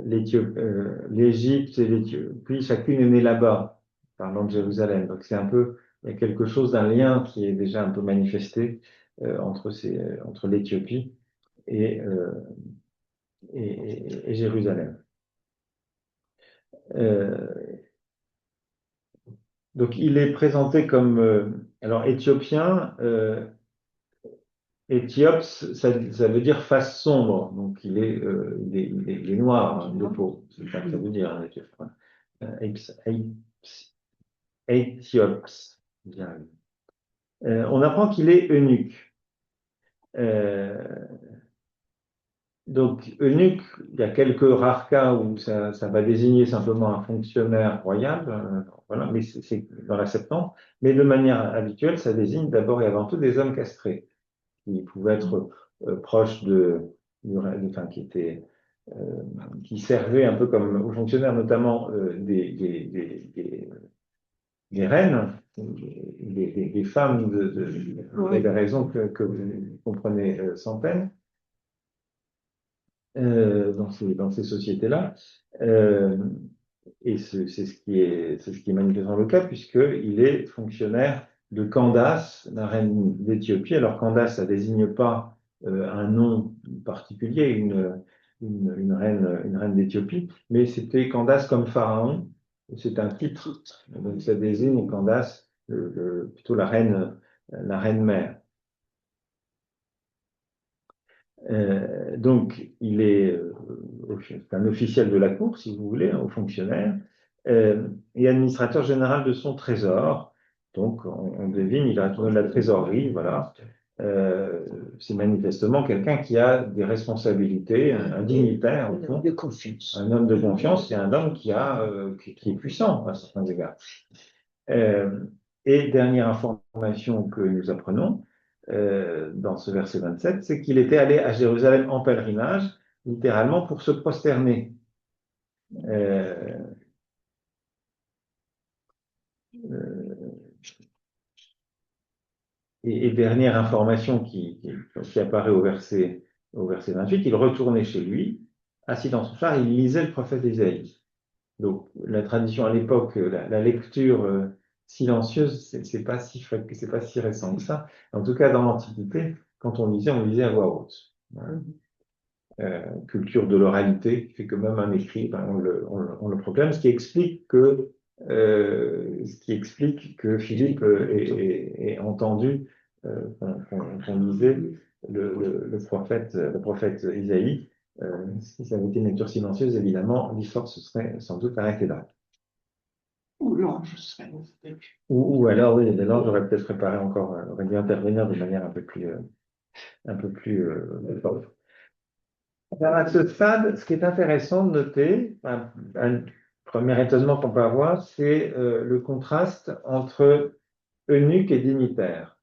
L'Égypte et l'Éthiopie, chacune est née là-bas, parlant de Jérusalem. Donc c'est un peu, il y a quelque chose d'un lien qui est déjà un peu manifesté entre l'Éthiopie et, euh, et Jérusalem. Donc il est présenté comme, alors éthiopien, Éthiope, ça veut dire face sombre, donc il est noir hein, de peau, c'est ça que ça veut dire, hein, Éthiopie. Éthiope. On apprend qu'il est eunuque. Donc, eunuque, il y a quelques rares cas où ça va désigner simplement un fonctionnaire royal, voilà, mais c'est dans la Septante. Mais de manière habituelle, ça désigne d'abord et avant tout des hommes castrés, qui pouvaient être proches enfin, qui servaient un peu comme aux fonctionnaires, notamment des reines, des femmes vous avez raison que vous comprenez sans peine, dans ces sociétés-là. Et c'est ce qui est manifestement le cas, puisqu'il est fonctionnaire de Candace, la reine d'Éthiopie. Alors Candace, ça désigne pas un nom particulier, une reine d'Éthiopie, mais c'était Candace comme pharaon, c'est un titre, donc ça désigne Candace, plutôt la reine mère. Donc, il est un officiel de la cour, si vous voulez, un haut fonctionnaire. et administrateur général de son trésor. Donc, on devine, il a de la trésorerie, voilà. C'est manifestement quelqu'un qui a des responsabilités, un dignitaire,
Un homme de confiance.
un homme de confiance et un homme qui est puissant à certains égards. Et dernière information que nous apprenons dans ce verset 27, c'est qu'il était allé à Jérusalem en pèlerinage, littéralement pour se prosterner. Euh, et dernière information qui apparaît au verset 28, il retournait chez lui, assis dans son char, il lisait le prophète Ésaïe. Donc, la tradition à l'époque, la lecture silencieuse, c'est pas si récent que ça. En tout cas, dans l'Antiquité, quand on lisait à voix haute. Voilà. Culture de l'oralité, qui fait que même un écrit, ben, on le proclame, ce qui explique que Philippe ait entendu qu'on lisait le prophète Isaïe. Si ça avait été une lecture silencieuse, évidemment, l'histoire se serait sans doute arrêtée là.
Ou l'ange serait resté.
Ou alors, oui, l'ange j'aurais peut-être préparé encore, aurait dû intervenir de manière un peu plus forte. Alors, à ce stade, ce qui est intéressant de noter, un premier étonnement qu'on peut avoir, c'est le contraste entre eunuque et dignitaire.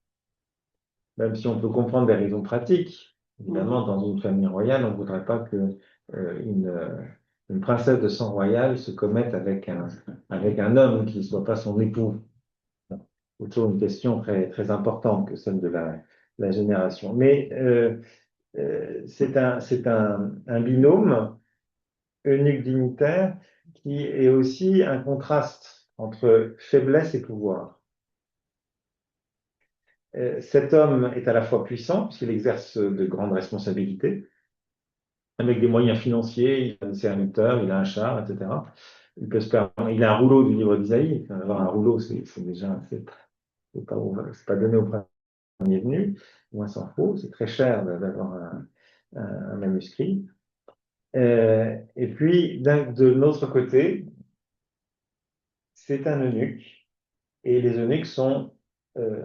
Même si on peut comprendre des raisons pratiques, évidemment, dans une famille royale, on ne voudrait pas que une princesse de sang royal se commette avec un homme qui ne soit pas son époux. C'est toujours une question très, très importante que celle de la génération. Mais c'est un binôme eunuque dignitaire qui est aussi un contraste entre faiblesse et pouvoir. Cet homme est à la fois puissant, puisqu'il exerce de grandes responsabilités, avec des moyens financiers, il a un serviteur, il a un char, etc. Il a un rouleau du livre d'Isaïe. Avoir un rouleau, c'est déjà, c'est pas donné au premier venu, moins s'en faut, c'est très cher d'avoir un manuscrit. Et puis, de l'autre côté, c'est un eunuque, et les eunuques sont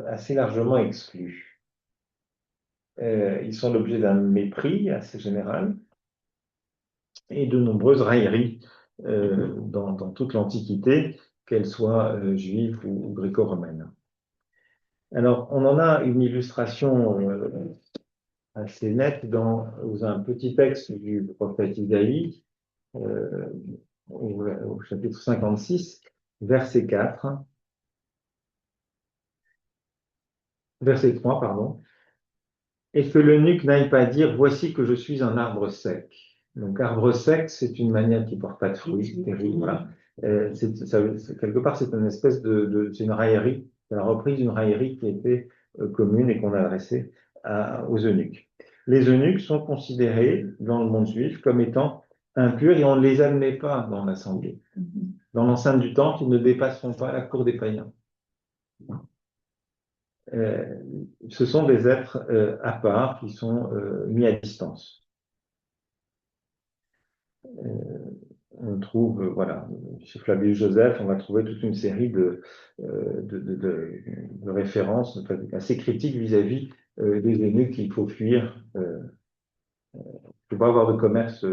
assez largement exclus. Ils sont l'objet d'un mépris assez général et de nombreuses railleries dans toute l'Antiquité, qu'elle soit juive ou gréco-romaine. Alors, on en a une illustration assez nette dans un petit texte du prophète Isaïe, au chapitre 56, verset 4, verset 3, pardon. Et que l'eunuque n'aille pas dire, voici que je suis un arbre sec. Donc, arbre sec, c'est une manière qui porte pas de fruits, c'est terrible, voilà. Quelque part, c'est une espèce c'est une raillerie, c'est la reprise d'une raillerie qui était commune et qu'on a adressée aux eunuques. Les eunuques sont considérés dans le monde juif comme étant impurs et on ne les admet pas dans l'assemblée. Dans l'enceinte du temple, ils ne dépasseront pas la cour des païens. Ce sont des êtres à part qui sont mis à distance. On trouve, voilà, chez Flavius Joseph, on va trouver toute une série de références assez critiques vis-à-vis des eunuques qu'il faut fuir. Il ne faut pas avoir de commerce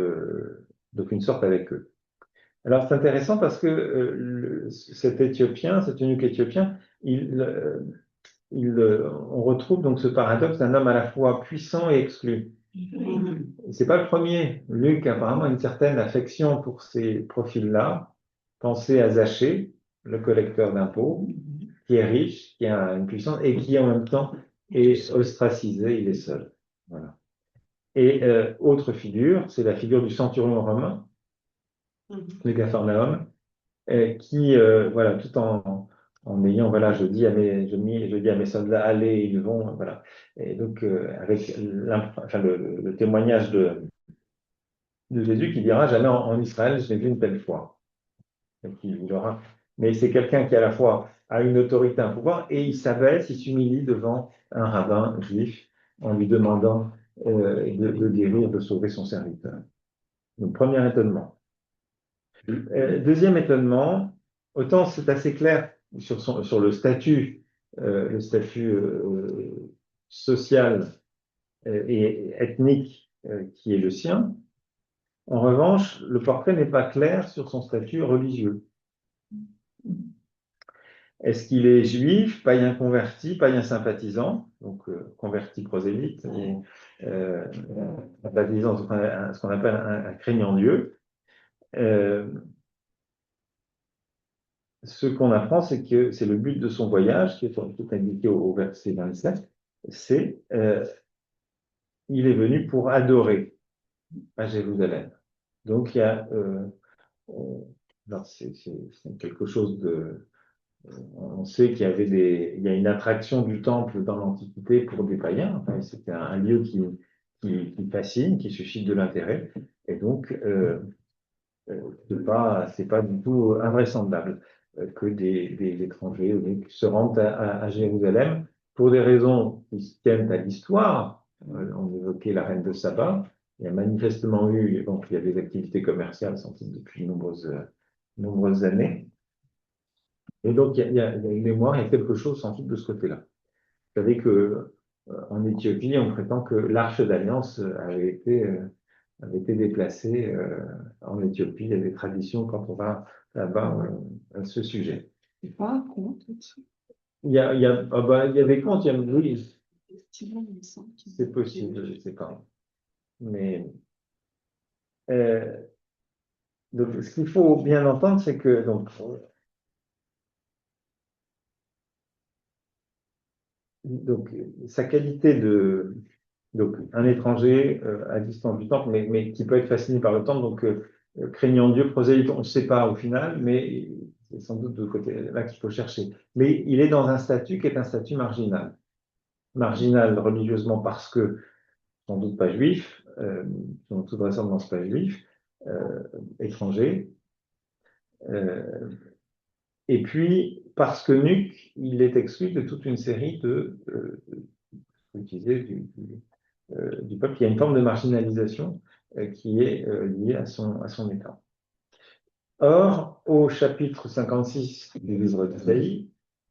d'aucune sorte avec eux. Alors c'est intéressant parce que cet eunuque éthiopien, on retrouve donc ce paradoxe d'un homme à la fois puissant et exclu. C'est pas le premier. Luc apparemment a une certaine affection pour ces profils-là. Pensez à Zachée, le collecteur d'impôts, qui est riche, qui a une puissance et qui en même temps est ostracisé, il est seul. Voilà. Et autre figure, c'est la figure du centurion romain, le Capharnaüm, qui, voilà, tout en ayant, voilà, je dis à mes soldats, allez, ils vont, voilà. Et donc, avec le témoignage de Jésus qui dira, jamais en Israël, je n'ai vu une telle foi. Mais c'est quelqu'un qui, à la fois, a une autorité, un pouvoir, et il s'abaisse, il s'humilie devant un rabbin juif en lui demandant de guérir, de sauver son serviteur. Donc, premier étonnement. Deuxième étonnement, autant c'est assez clair sur le statut social et ethnique qui est le sien. En revanche, le portrait n'est pas clair sur son statut religieux. Est-ce qu'il est juif, païen converti, païen sympathisant, donc converti prosélyte, ou sympathisant, ce qu'on appelle un craignant Dieu. Ce qu'on apprend, c'est que c'est le but de son voyage, qui est indiqué au verset 27, c'est il est venu pour adorer à Jérusalem. Donc il y a c'est quelque chose de on sait qu'il y avait il y a une attraction du temple dans l'Antiquité pour des païens. Enfin, c'était un lieu qui fascine, qui suscite de l'intérêt. Et donc, c'est pas du tout invraisemblable que des étrangers se rendent à Jérusalem pour des raisons qui se tiennent à l'histoire. On évoquait la reine de Saba. Il y a manifestement eu, donc il y a des activités commerciales sans doute depuis nombreuses années. Et donc, il y a une mémoire, il y a quelque chose sans doute de ce côté-là. Vous savez que en Éthiopie, on prétend que l'Arche d'Alliance avait été déplacée en Éthiopie. Il y a des traditions quand on va là-bas à ce sujet.
C'est pas un conte aussi.
Il y a des contes, oui,
Effectivement, il me semble qu'il
c'est possible, je ne sais pas. Mais donc, ce qu'il faut bien entendre, c'est que donc sa qualité donc un étranger à distance du temple, mais qui peut être fasciné par le temple, donc craignant Dieu, prosélyte, on ne sait pas au final, mais c'est sans doute de côté là qu'il faut chercher. Mais il est dans un statut qui est un statut marginal. Marginal religieusement parce que sans doute pas juif, dans toute vraisemblance pas juif, étranger. Et puis, parce que nuque, il est exclu de toute une série utiliser du peuple. Il y a une forme de marginalisation qui est liée à son état. Or, au chapitre 56 du livre d'Isaïe,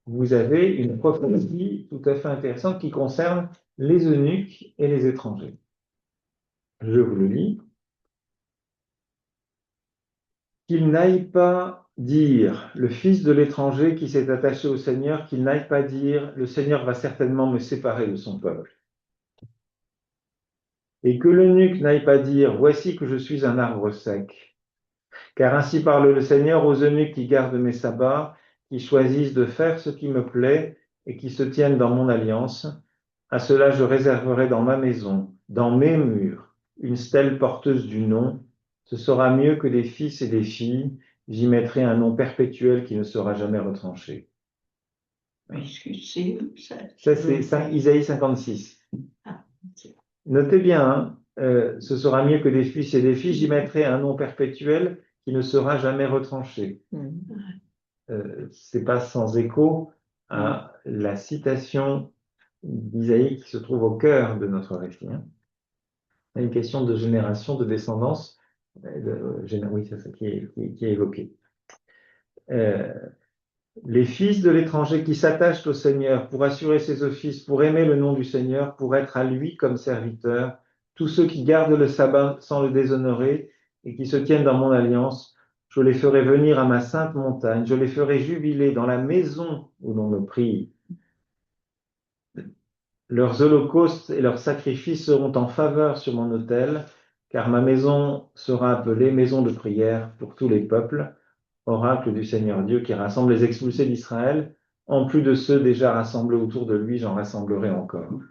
vous avez une prophétie tout à fait intéressante qui concerne les eunuques et les étrangers. Je vous le lis. Qu'il n'aille pas dire, le fils de l'étranger qui s'est attaché au Seigneur, qu'il n'aille pas dire, le Seigneur va certainement me séparer de son peuple. Et que l'eunuque n'aille pas dire, voici que je suis un arbre sec. Car ainsi parle le Seigneur aux eunuques qui gardent mes sabbats, qui choisissent de faire ce qui me plaît et qui se tiennent dans mon alliance. À cela je réserverai dans ma maison, dans mes murs, une stèle porteuse du nom. Ce sera mieux que des fils et des filles. J'y mettrai un nom perpétuel qui ne sera jamais retranché.
Est-ce que c'est ça?
Ça, c'est Isaïe 56.
Ah,
Notez bien, ce sera mieux que des fils et des filles. J'y mettrai un nom perpétuel qui ne sera jamais retranché. C'est pas sans écho à la citation d'Isaïe qui se trouve au cœur de notre récit. Il y a une question de génération, de descendance, oui, c'est ça qui est évoqué. Les fils de l'étranger qui s'attachent au Seigneur pour assurer ses offices, pour aimer le nom du Seigneur, pour être à lui comme serviteurs, tous ceux qui gardent le sabbat sans le déshonorer et qui se tiennent dans mon alliance, je les ferai venir à ma sainte montagne, je les ferai jubiler dans la maison où l'on me prie. Leurs holocaustes et leurs sacrifices seront en faveur sur mon autel, car ma maison sera appelée maison de prière pour tous les peuples, oracle du Seigneur Dieu qui rassemble les expulsés d'Israël. En plus de ceux déjà rassemblés autour de lui, j'en rassemblerai encore. Vous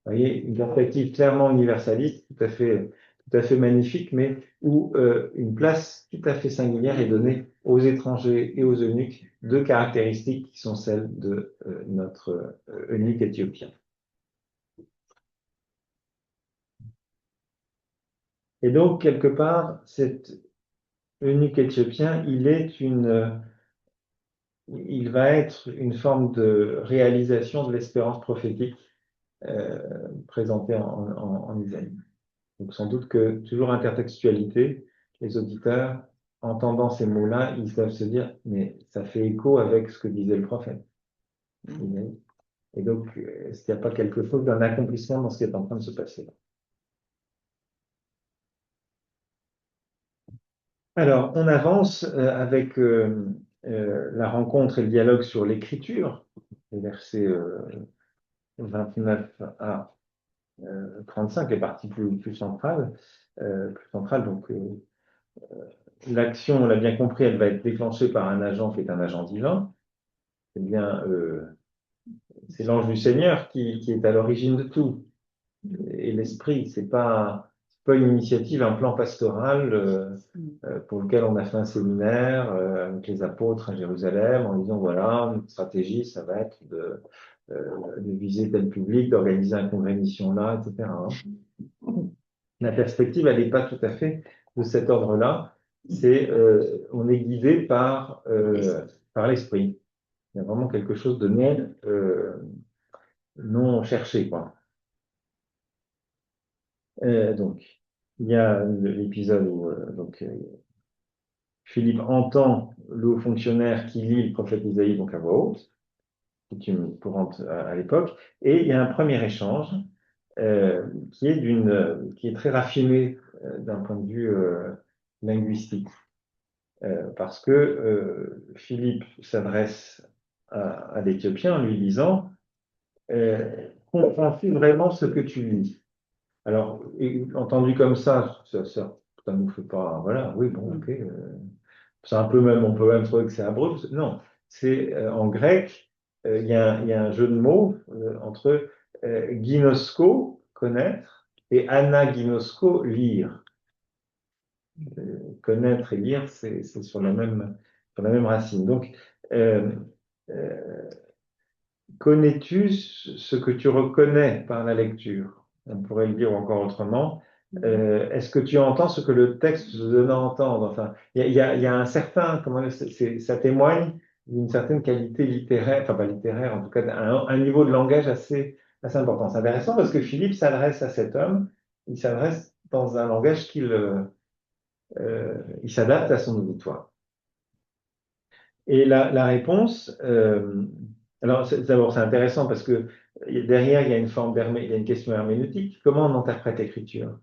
voyez, une perspective clairement universaliste, tout à fait magnifique, mais où une place tout à fait singulière est donnée aux étrangers et aux eunuques, deux caractéristiques qui sont celles de notre eunuque éthiopien. Et donc, quelque part, cet eunuque éthiopien, il va être une forme de réalisation de l'espérance prophétique présentée en Isaïe. Donc, sans doute que, toujours intertextualité, les auditeurs entendant ces mots-là, ils doivent se dire, mais ça fait écho avec ce que disait le prophète. Et donc, est-ce qu'il n'y a pas quelque chose d'un accomplissement dans ce qui est en train de se passer là? Alors, on avance avec la rencontre et le dialogue sur l'écriture, les versets 29 à 35, les parties plus centrales. Donc, l'action, on l'a bien compris, elle va être déclenchée par un agent qui est un agent divin. Eh bien, c'est l'ange du Seigneur qui est à l'origine de tout. Et l'esprit, c'est pas une initiative, un plan pastoral pour lequel on a fait un séminaire avec les apôtres à Jérusalem en disant voilà, notre stratégie, ça va être de viser tel public, d'organiser un congrès mission là, etc. La perspective, elle n'est pas tout à fait de cet ordre-là. On est guidé par l'esprit. Il y a vraiment quelque chose de non cherché, quoi. Donc, il y a l'épisode où Philippe entend le haut fonctionnaire qui lit le prophète Isaïe donc à voix haute, coutume courante à l'époque, et il y a un premier échange qui est très raffiné d'un point de vue linguistique, parce que Philippe s'adresse à l'Éthiopien en lui disant comprends-tu vraiment ce que tu lis? Alors, entendu comme ça nous fait pas. Voilà, oui, bon, ok. C'est un peu même, on peut même trouver que c'est abrupt. Non, c'est en grec, il y a un jeu de mots entre ginosko, connaître, et anaginosko, lire. Connaître et lire, c'est sur la même racine. Donc, euh, euh, connais-tu ce que tu reconnais par la lecture? On pourrait le dire encore autrement. Est-ce que tu entends ce que le texte te donne à entendre? Enfin, il y a un certain, ça témoigne d'une certaine qualité littéraire, enfin pas littéraire, en tout cas un niveau de langage assez important. C'est intéressant parce que Philippe s'adresse à cet homme, il s'adresse dans un langage il s'adapte à son auditoire. Et la réponse, alors d'abord c'est intéressant parce que derrière il y a il y a une question herméneutique. Comment on interprète l'écriture?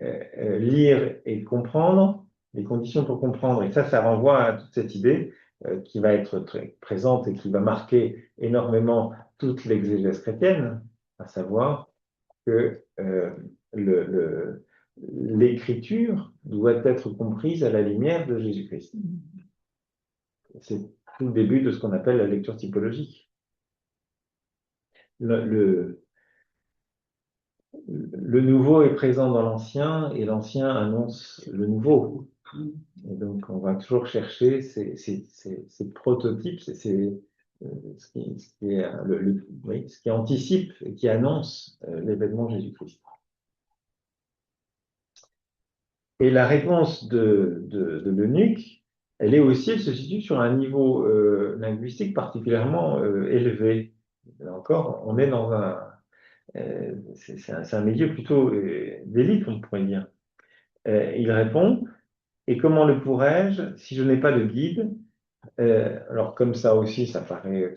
Lire et comprendre, les conditions pour comprendre, et ça renvoie à toute cette idée qui va être très présente et qui va marquer énormément toute l'exégèse chrétienne, à savoir que l'écriture doit être comprise à la lumière de Jésus-Christ. C'est tout le début de ce qu'on appelle la lecture typologique. Le nouveau est présent dans l'ancien et l'ancien annonce le nouveau. Et donc, on va toujours chercher ces prototypes, ce qui anticipe et qui annonce l'événement Jésus-Christ. Et la réponse de l'eunuque, elle se situe sur un niveau linguistique particulièrement élevé. Là encore, on est dans c'est un milieu plutôt d'élite, on pourrait dire. Il répond, et comment le pourrais-je si je n'ai pas de guide? Alors comme ça aussi, ça paraît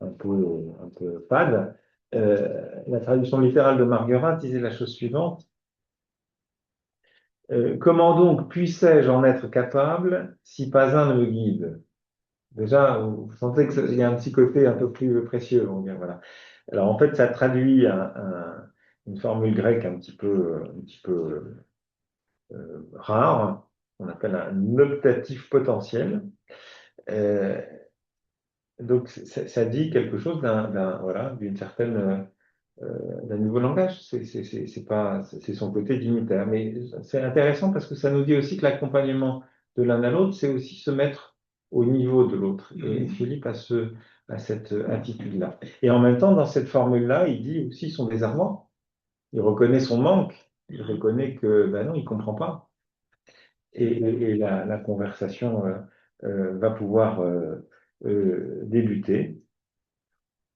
un peu fade. La traduction littérale de Marguerin disait la chose suivante. Comment donc puissais-je en être capable si pas un ne me guide? Déjà, vous sentez qu'il y a un petit côté un peu plus précieux, on va dire, voilà. Alors en fait, ça traduit une formule grecque un petit peu rare, qu'on appelle un optatif potentiel. Donc ça dit quelque chose d'une certaine d'un nouveau langage. C'est son côté dignitaire. Mais c'est intéressant parce que ça nous dit aussi que l'accompagnement de l'un à l'autre, c'est aussi se mettre au niveau de l'autre. Et Philippe a cette attitude-là. Et en même temps, dans cette formule-là, il dit aussi son désarroi. Il reconnaît son manque. Il reconnaît que, ben non, il comprend pas. Et la conversation va pouvoir débuter.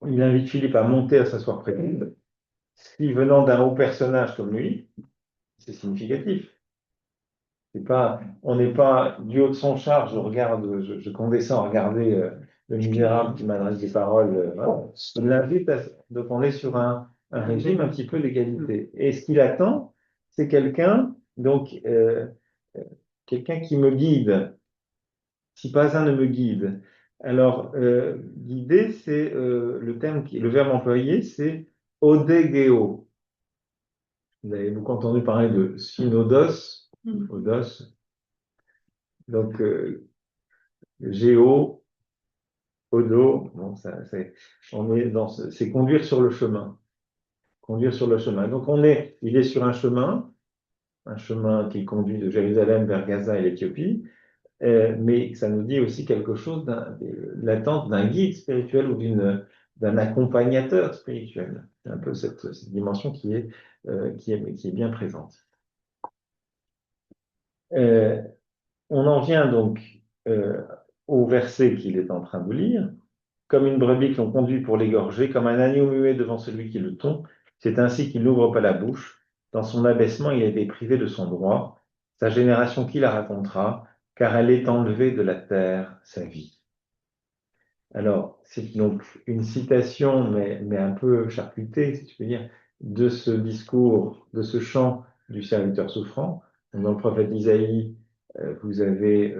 Il invite Philippe à monter à s'asseoir près de lui. Si venant d'un haut personnage comme lui, c'est significatif. C'est on n'est pas du haut de son char, je condescends à regarder le misérable qui m'adresse des paroles. Voilà. Il l'invite donc on est sur un régime un petit peu d'égalité. Et ce qu'il attend, c'est quelqu'un, donc quelqu'un qui me guide, si pas un ne me guide. Alors, guider, c'est le verbe employé, c'est odegeo. Vous avez beaucoup entendu parler de synodos, odos, donc géo, odo, bon, on est c'est conduire sur le chemin. Conduire sur le chemin. Donc il est sur un chemin qui conduit de Jérusalem vers Gaza et l'Éthiopie, mais ça nous dit aussi quelque chose de l'attente d'un guide spirituel ou d'un accompagnateur spirituel. C'est un peu cette dimension qui est bien présente. On en vient donc au verset qu'il est en train de lire. Comme une brebis qu'on conduit pour l'égorger, comme un agneau muet devant celui qui le tond, c'est ainsi qu'il n'ouvre pas la bouche. Dans son abaissement, il a été privé de son droit. Sa génération qui la racontera, car elle est enlevée de la terre, sa vie. Alors, c'est donc une citation, mais un peu charcutée, si tu peux dire, de ce discours, de ce chant du serviteur souffrant. Dans le prophète Isaïe, vous avez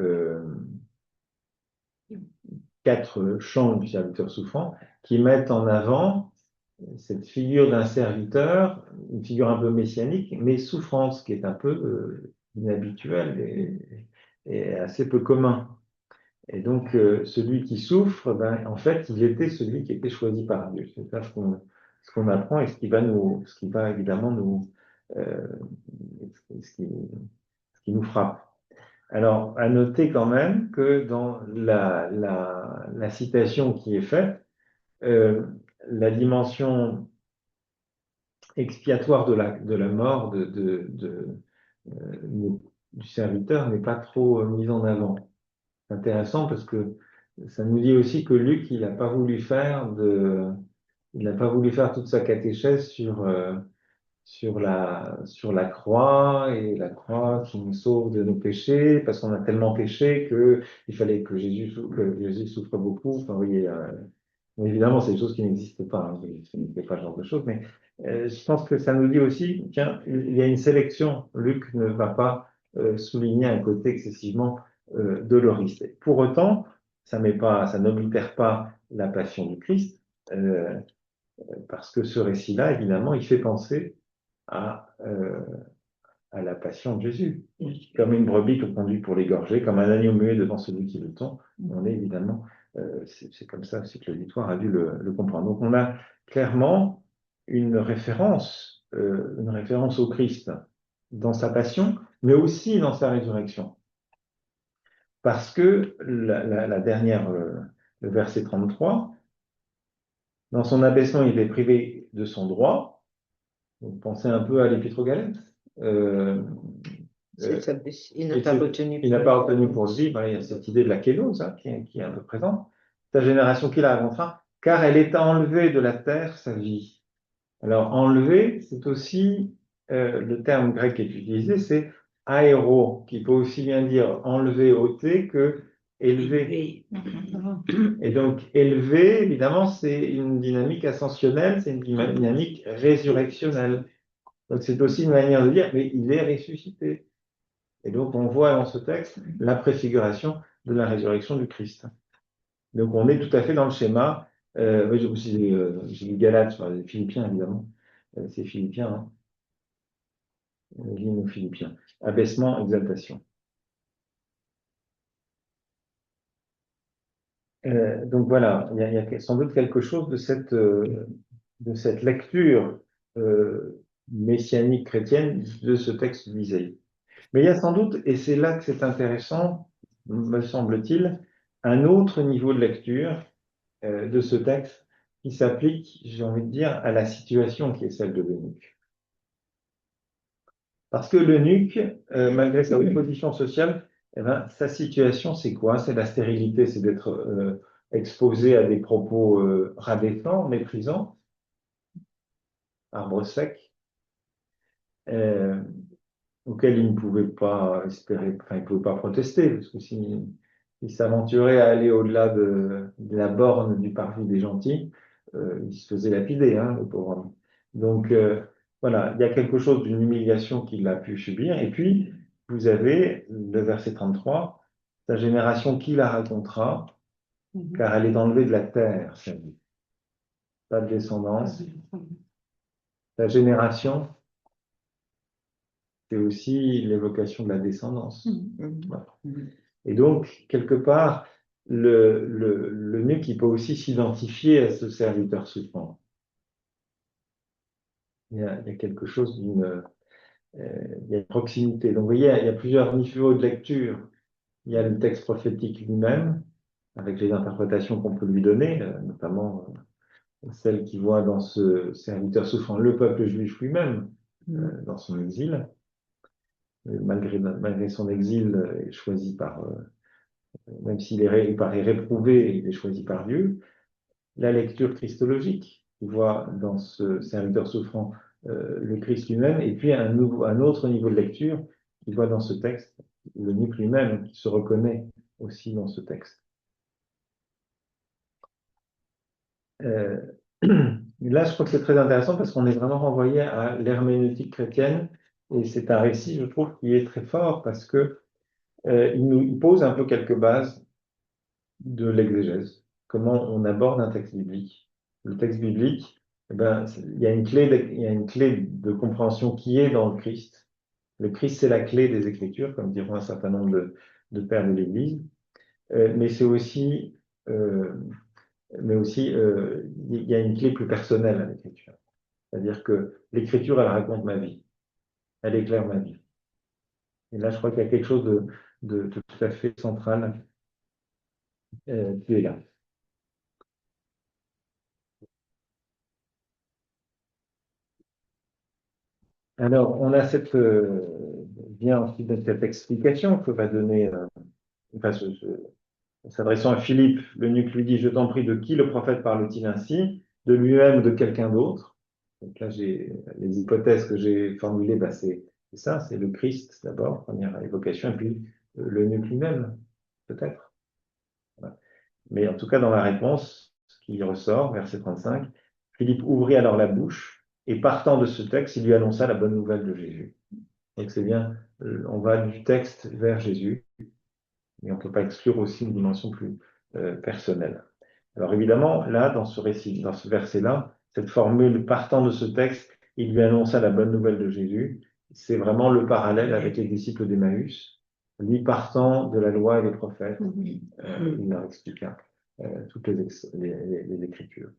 4 chants du serviteur souffrant qui mettent en avant cette figure d'un serviteur, une figure un peu messianique, mais souffrance, qui est un peu inhabituelle et assez peu commun. Et donc, celui qui souffre, ben, en fait, il était celui qui était choisi par Dieu. C'est ça ce qu'on apprend et ce qui va évidemment ce qui nous frappe. Alors, à noter quand même que dans la citation qui est faite, la dimension expiatoire de la mort du serviteur n'est pas trop mise en avant. C'est intéressant parce que ça nous dit aussi que Luc, il n'a pas voulu faire toute sa catéchèse sur la croix, et la croix qui nous sauve de nos péchés, parce qu'on a tellement péché qu'il fallait que Jésus souffre beaucoup. Enfin, vous voyez, évidemment, c'est des choses qui n'existent pas, hein, ce n'est pas ce genre de choses, mais je pense que ça nous dit aussi, tiens, il y a une sélection. Luc ne va pas souligner un côté excessivement doloriste. Pour autant, ça n'oblitère pas la passion du Christ, parce que ce récit-là, évidemment, il fait penser à la passion de Jésus. Comme une brebis qu'on conduit pour l'égorger, comme un agneau muet devant celui qui le tond, on est évidemment, c'est comme ça aussi que l'auditoire a dû le comprendre. Donc on a clairement une référence au Christ dans sa passion, mais aussi dans sa résurrection. Parce que la dernière, le verset 33, dans son abaissement, il est privé de son droit. Donc, pensez un peu à l'Épître aux Galates.
Il n'a pas retenu
pour le vivre. Il y a cette idée de la kénose qui est un peu présente. Sa génération qui la racontera, car elle est enlevée de la terre, sa vie. Alors, enlever, c'est aussi le terme grec qui est utilisé, c'est aéro, qui peut aussi bien dire enlever, ôter, que élever. Et donc, élever, évidemment, c'est une dynamique ascensionnelle, c'est une dynamique résurrectionnelle. Donc, c'est aussi une manière de dire, mais il est ressuscité. Et donc, on voit dans ce texte la préfiguration de la résurrection du Christ. Donc, on est tout à fait dans le schéma. J'ai lu Galates, les Philippiens, évidemment. C'est Philippiens, hein. Aux Philippiens. Abaissement, exaltation. Donc voilà, il y a sans doute quelque chose de cette lecture messianique chrétienne de ce texte d'Isaïe. Mais il y a sans doute, et c'est là que c'est intéressant, me semble-t-il, un autre niveau de lecture de ce texte qui s'applique, j'ai envie de dire, à la situation qui est celle de l'eunuque. Parce que l'eunuque, malgré sa haute position sociale, eh ben, sa situation, c'est quoi? C'est la stérilité, c'est d'être exposé à des propos rabaissants, méprisants, arbre sec. auquel il ne pouvait pas espérer, enfin, il ne pouvait pas protester, parce que s'il s'aventurait à aller au-delà de la borne du parvis des gentils, il se faisait lapider, hein, le pauvre homme. Donc, voilà, il y a quelque chose d'une humiliation qu'il a pu subir. Et puis, vous avez le verset 33, sa génération qui la racontera, car elle est enlevée de la terre, sa vie. Pas de descendance. La génération, c'est aussi l'évocation de la descendance. Voilà. Et donc, quelque part, l'eunuque, il peut aussi s'identifier à ce serviteur souffrant. Il y a quelque chose il y a une proximité. Donc, vous voyez, il y a plusieurs niveaux de lecture. Il y a le texte prophétique lui-même, avec les interprétations qu'on peut lui donner, notamment celle qui voit dans ce serviteur souffrant le peuple juif lui-même, dans son exil. Malgré son exil, il est choisi même s'il il paraît réprouvé, il est choisi par Dieu. La lecture christologique, qui voit dans ce serviteur souffrant le Christ lui-même, et puis un autre niveau de lecture, qui voit dans ce texte l'eunuque lui-même, qui se reconnaît aussi dans ce texte. Là, je crois que c'est très intéressant parce qu'on est vraiment renvoyé à l'herméneutique chrétienne, et c'est un récit, je trouve, qui est très fort parce que il pose un peu quelques bases de l'exégèse, comment on aborde un texte biblique. Le texte biblique, eh ben, il y a une clé de compréhension qui est dans le Christ. Le Christ, c'est la clé des Écritures, comme diront un certain nombre de pères de l'Église. Mais c'est aussi, il y a une clé plus personnelle à l'Écriture. C'est-à-dire que l'Écriture, elle raconte ma vie. Elle éclaire ma vie. Et là, je crois qu'il y a quelque chose de tout à fait central qui est là. Alors, on a bien ensuite cette explication que va donner, enfin, s'adressant à Philippe, l'eunuque lui dit, je t'en prie, de qui le prophète parle-t-il ainsi? De lui-même ou de quelqu'un d'autre? Donc là, les hypothèses que j'ai formulées, bah, c'est ça, c'est le Christ d'abord, première évocation, et puis l'eunuque lui-même, peut-être. Voilà. Mais en tout cas, dans la réponse, ce qui ressort, verset 35, Philippe ouvrit alors la bouche, et partant de ce texte, il lui annonça la bonne nouvelle de Jésus. Donc c'est bien, on va du texte vers Jésus, mais on ne peut pas exclure aussi une dimension plus personnelle. Alors évidemment, là, dans ce récit, dans ce verset-là, cette formule partant de ce texte, il lui annonça la bonne nouvelle de Jésus, c'est vraiment le parallèle avec les disciples d'Emmaüs. Lui partant de la loi et des prophètes, il leur expliqua toutes les Écritures.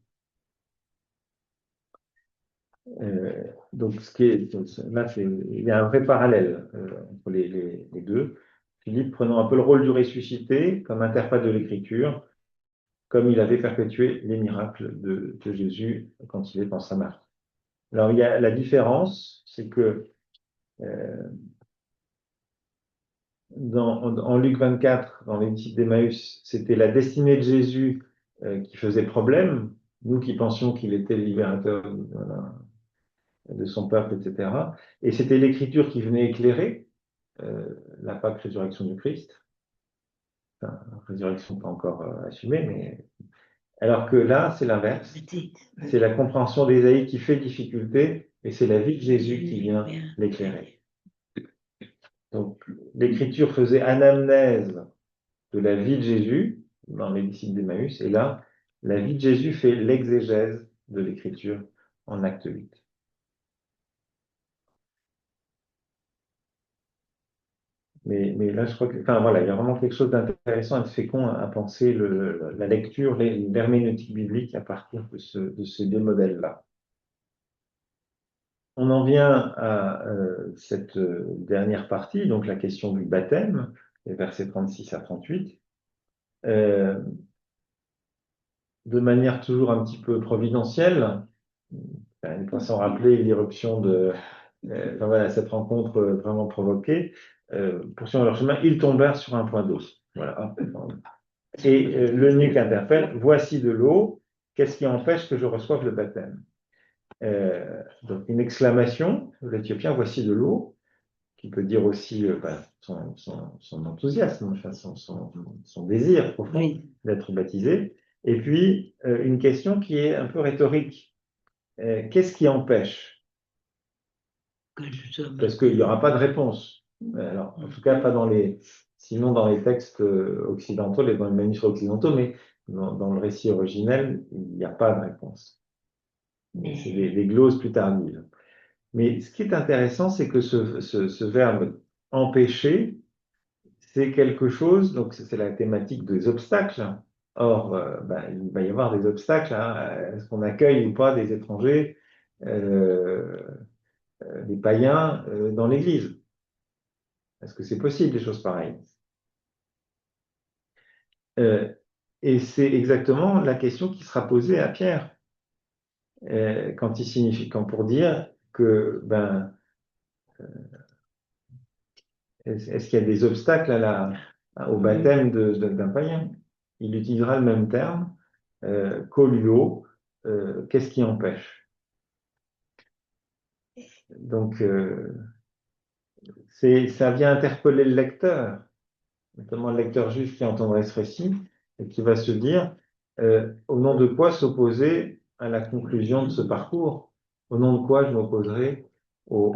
Donc, là, il y a un vrai parallèle entre les deux. Philippe prenant un peu le rôle du ressuscité comme interprète de l'Écriture, comme il avait perpétué les miracles de Jésus quand il est en Samarie. Alors, il y a la différence, c'est que en Luc 24, dans les disciples d'Emmaüs, c'était la destinée de Jésus qui faisait problème, nous qui pensions qu'il était le libérateur, voilà, de son peuple, etc. Et c'était l'Écriture qui venait éclairer la Pâque résurrection du Christ. Enfin, résurrection pas encore assumée, mais alors que là, c'est l'inverse. C'est la compréhension d'Ésaïe qui fait difficulté, et c'est la vie de Jésus qui vient l'éclairer. Donc, l'Écriture faisait anamnèse de la vie de Jésus dans les disciples d'Emmaüs, et là, la vie de Jésus fait l'exégèse de l'Écriture en acte 8. Mais là, je crois que, enfin voilà, il y a vraiment quelque chose d'intéressant et de fécond à penser la lecture, l'herméneutique biblique à partir de ces deux modèles-là. On en vient à cette dernière partie, donc la question du baptême, les versets 36 à 38. De manière toujours un petit peu providentielle, une fois sans rappeler l'irruption enfin voilà, cette rencontre vraiment provoquée, poursuivant leur chemin, ils tombèrent sur un point d'eau. Voilà. Et l'eunuque interpelle, voici de l'eau, qu'est-ce qui empêche que je reçoive le baptême? Donc une exclamation, l'Éthiopien, voici de l'eau, qui peut dire aussi son enthousiasme, enfin, son désir profond
Oui.
d'être baptisé. Et puis, une question qui est un peu rhétorique. Qu'est-ce qui empêche?
Que je sois
Parce qu'il n'y
baptisé.
aura pas de réponse. Alors, en tout cas, pas dans sinon dans les textes occidentaux, dans les manuscrits occidentaux, mais dans le récit originel, il n'y a pas de réponse. C'est des gloses plus tardives. Mais ce qui est intéressant, c'est que ce verbe empêcher, c'est quelque chose, donc c'est la thématique des obstacles. Or, il va y avoir des obstacles. Est-ce qu'on accueille ou pas des étrangers, des païens dans l'Église? Est-ce que c'est possible, des choses pareilles? Et c'est exactement la question qui sera posée à Pierre quand pour dire que est-ce qu'il y a des obstacles au baptême d'un païen? Il utilisera le même terme, koluo, qu'est-ce qui empêche? Donc, ça vient interpeller le lecteur, notamment le lecteur juif qui entendrait ce récit, et qui va se dire, au nom de quoi s'opposer à la conclusion de ce parcours? Au nom de quoi je m'opposerai au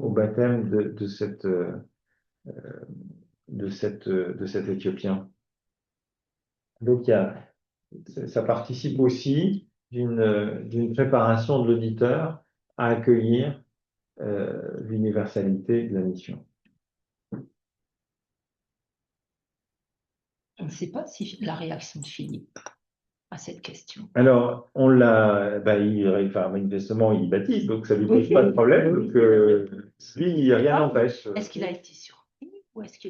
baptême de cet Éthiopien? Donc, ça participe aussi d'une préparation de l'auditeur à accueillir l'universalité de la mission.
On ne sait pas si la réaction de Philippe à cette question.
Alors, manifestement, il baptise, donc ça ne lui pose pas de problème. Donc, lui, rien n'empêche.
Est-ce qu'il a été surpris ou est-ce que,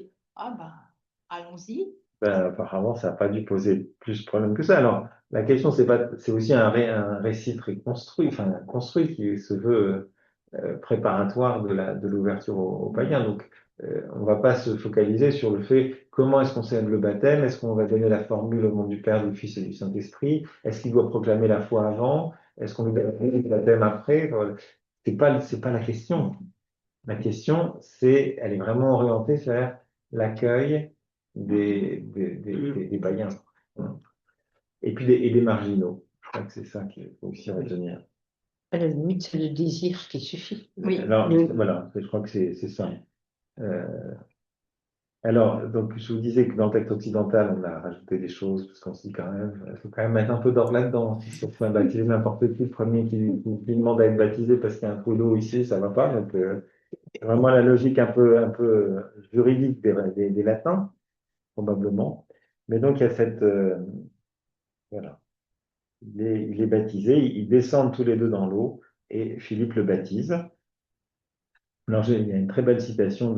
allons-y?
Apparemment, ça n'a pas dû poser plus de problème que ça. Alors, la question, c'est aussi un récit très construit, construit qui se veut préparatoire de l'ouverture aux païens. Donc, on ne va pas se focaliser sur le fait comment est-ce qu'on célèbre le baptême, est-ce qu'on va donner la formule au nom du Père, du Fils et du Saint-Esprit, est-ce qu'il doit proclamer la foi avant, est-ce qu'on lui donne le baptême après. C'est pas la question. La question, elle est vraiment orientée vers l'accueil des païens. Et puis des marginaux. Je crois que c'est ça qu'il faut aussi retenir.
À la limite, c'est le désir qui suffit.
Oui.
Alors, voilà, je crois que c'est ça. Alors, donc, je vous disais que dans le texte occidental, on a rajouté des choses, parce qu'on se dit quand même, il faut quand même mettre un peu d'ordre là-dedans. Si on fait baptiser n'importe qui, le premier qui demande à être baptisé parce qu'il y a un trou d'eau ici, ça va pas. Donc, vraiment la logique un peu juridique des latins, probablement. Mais donc, il y a voilà. Il est baptisé, ils descendent tous les deux dans l'eau, et Philippe le baptise. Alors, il y a une très belle citation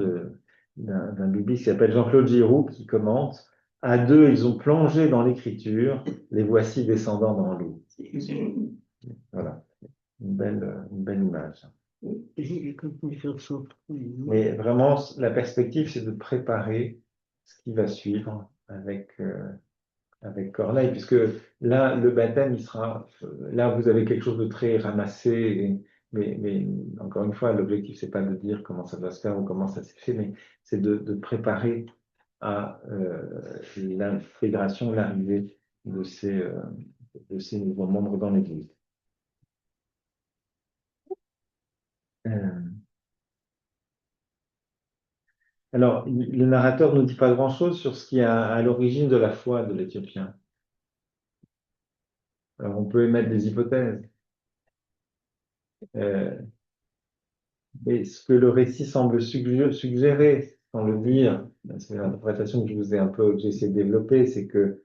d'un bibliste qui s'appelle Jean-Claude Giroux qui commente: à deux, ils ont plongé dans l'écriture, les voici descendant dans l'eau. Voilà, une belle image. Mais vraiment, la perspective, c'est de préparer ce qui va suivre avec Corneille, puisque là, le baptême, là, vous avez quelque chose de très ramassé, mais encore une fois, l'objectif, c'est pas de dire comment ça va se faire ou comment ça s'est fait, mais c'est de préparer à l'intégration, l'arrivée de ces nouveaux membres dans l'Église. Alors, le narrateur ne nous dit pas grand-chose sur ce qui est à l'origine de la foi de l'Éthiopien. Alors, on peut émettre des hypothèses. Mais ce que le récit semble suggérer, sans le dire, c'est l'interprétation que j'ai essayé de développer, c'est que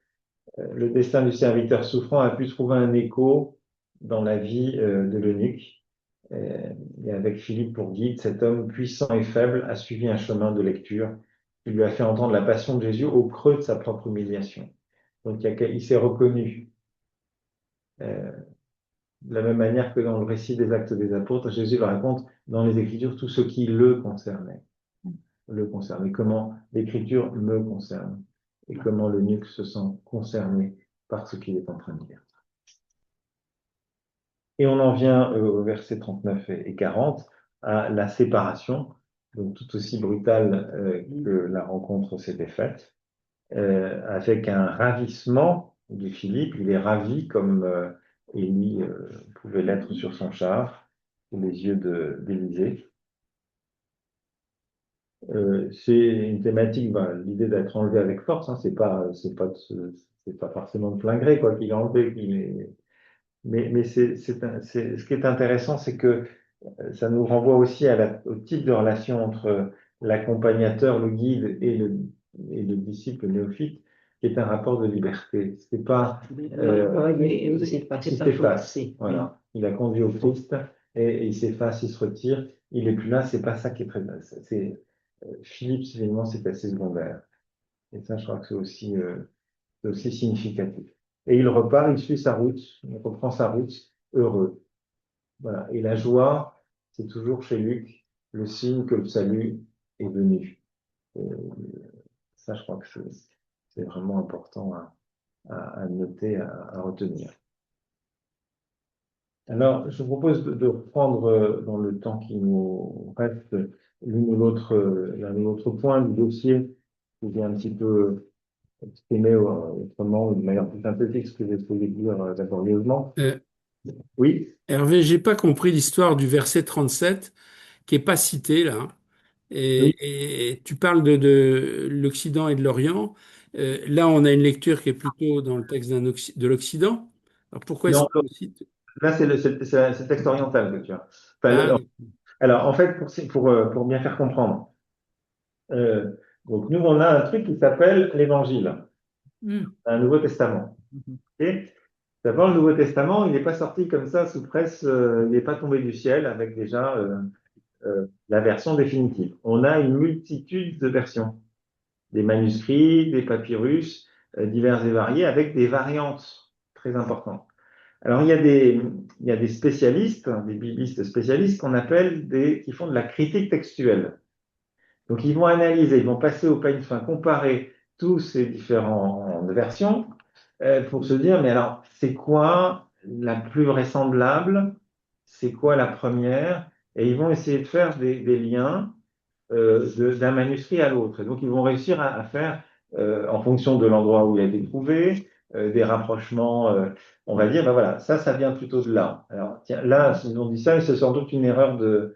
le destin du serviteur souffrant a pu trouver un écho dans la vie de l'eunuque. Et avec Philippe pour guide, cet homme puissant et faible a suivi un chemin de lecture qui lui a fait entendre la passion de Jésus au creux de sa propre humiliation. Donc il s'est reconnu. De la même manière que dans le récit des Actes des Apôtres, Jésus le raconte dans les Écritures tout ce qui le concernait. Comment l'Écriture me concerne et comment l'eunuque se sent concerné par ce qu'il est en train de dire. Et on en vient au verset 39 et 40 à la séparation donc tout aussi brutale que la rencontre s'était faite, avec un ravissement de Philippe. Il est ravi comme Élie pouvait l'être sur son char, sous les yeux d'Élisée. C'est une thématique, l'idée d'être enlevé avec force, hein, c'est pas forcément de plein gré quoi qu'il est enlevé. Mais ce qui est intéressant, c'est que ça nous renvoie aussi au type de relation entre l'accompagnateur, le guide et le disciple néophyte, qui est un rapport de liberté. C'est pas
C'est
il
pas
s'efface.
forcé.
Voilà, il a conduit au Christ et il s'efface, il se retire. Il est plus là. C'est pas ça qui est très. Philippe, finalement, c'est assez secondaire. Et ça, je crois que c'est aussi significatif. Et il repart, il suit sa route, il reprend sa route, heureux. Voilà. Et la joie, c'est toujours chez Luc le signe que le salut est venu. Et ça, je crois que c'est vraiment important à noter, à retenir. Alors, je vous propose de reprendre dans le temps qui nous reste l'un ou l'autre point du dossier qui vient un petit peu exprimer autrement, de manière plus synthétique, ce que j'ai essayé de dire laborieusement.
Euh,
Oui,
Hervé, j'ai pas compris l'histoire du verset 37 qui est pas cité là.
oui.
Et tu parles de l'Occident et de l'Orient. Là, on a une lecture qui est plutôt dans le texte de l'Occident. Alors pourquoi est-ce
Non,
qu'on cite?
là, c'est le texte oriental que tu as. Enfin,
Ah,
alors, en fait, pour bien faire comprendre, euh, donc nous, on a un truc qui s'appelle l'Évangile,
hmm.
un Nouveau Testament. Ok. D'abord, le Nouveau Testament, il n'est pas sorti comme ça sous presse, il n'est pas tombé du ciel avec déjà la version définitive. On a une multitude de versions, des manuscrits, des papyrus, divers et variés, avec des variantes très importantes. Alors, il y a des spécialistes, hein, des biblistes spécialistes qui font de la critique textuelle. Donc, ils vont analyser, ils vont passer au peigne fin, comparer tous ces différentes versions pour se dire, mais alors, c'est quoi la plus vraisemblable? C'est quoi la première? Et ils vont essayer de faire des liens d'un manuscrit à l'autre. Et donc, ils vont réussir à faire, en fonction de l'endroit où il a été trouvé, des rapprochements, on va dire, ben voilà, ça vient plutôt de là. Alors, tiens, là, ils ont dit ça, et c'est sans doute une erreur de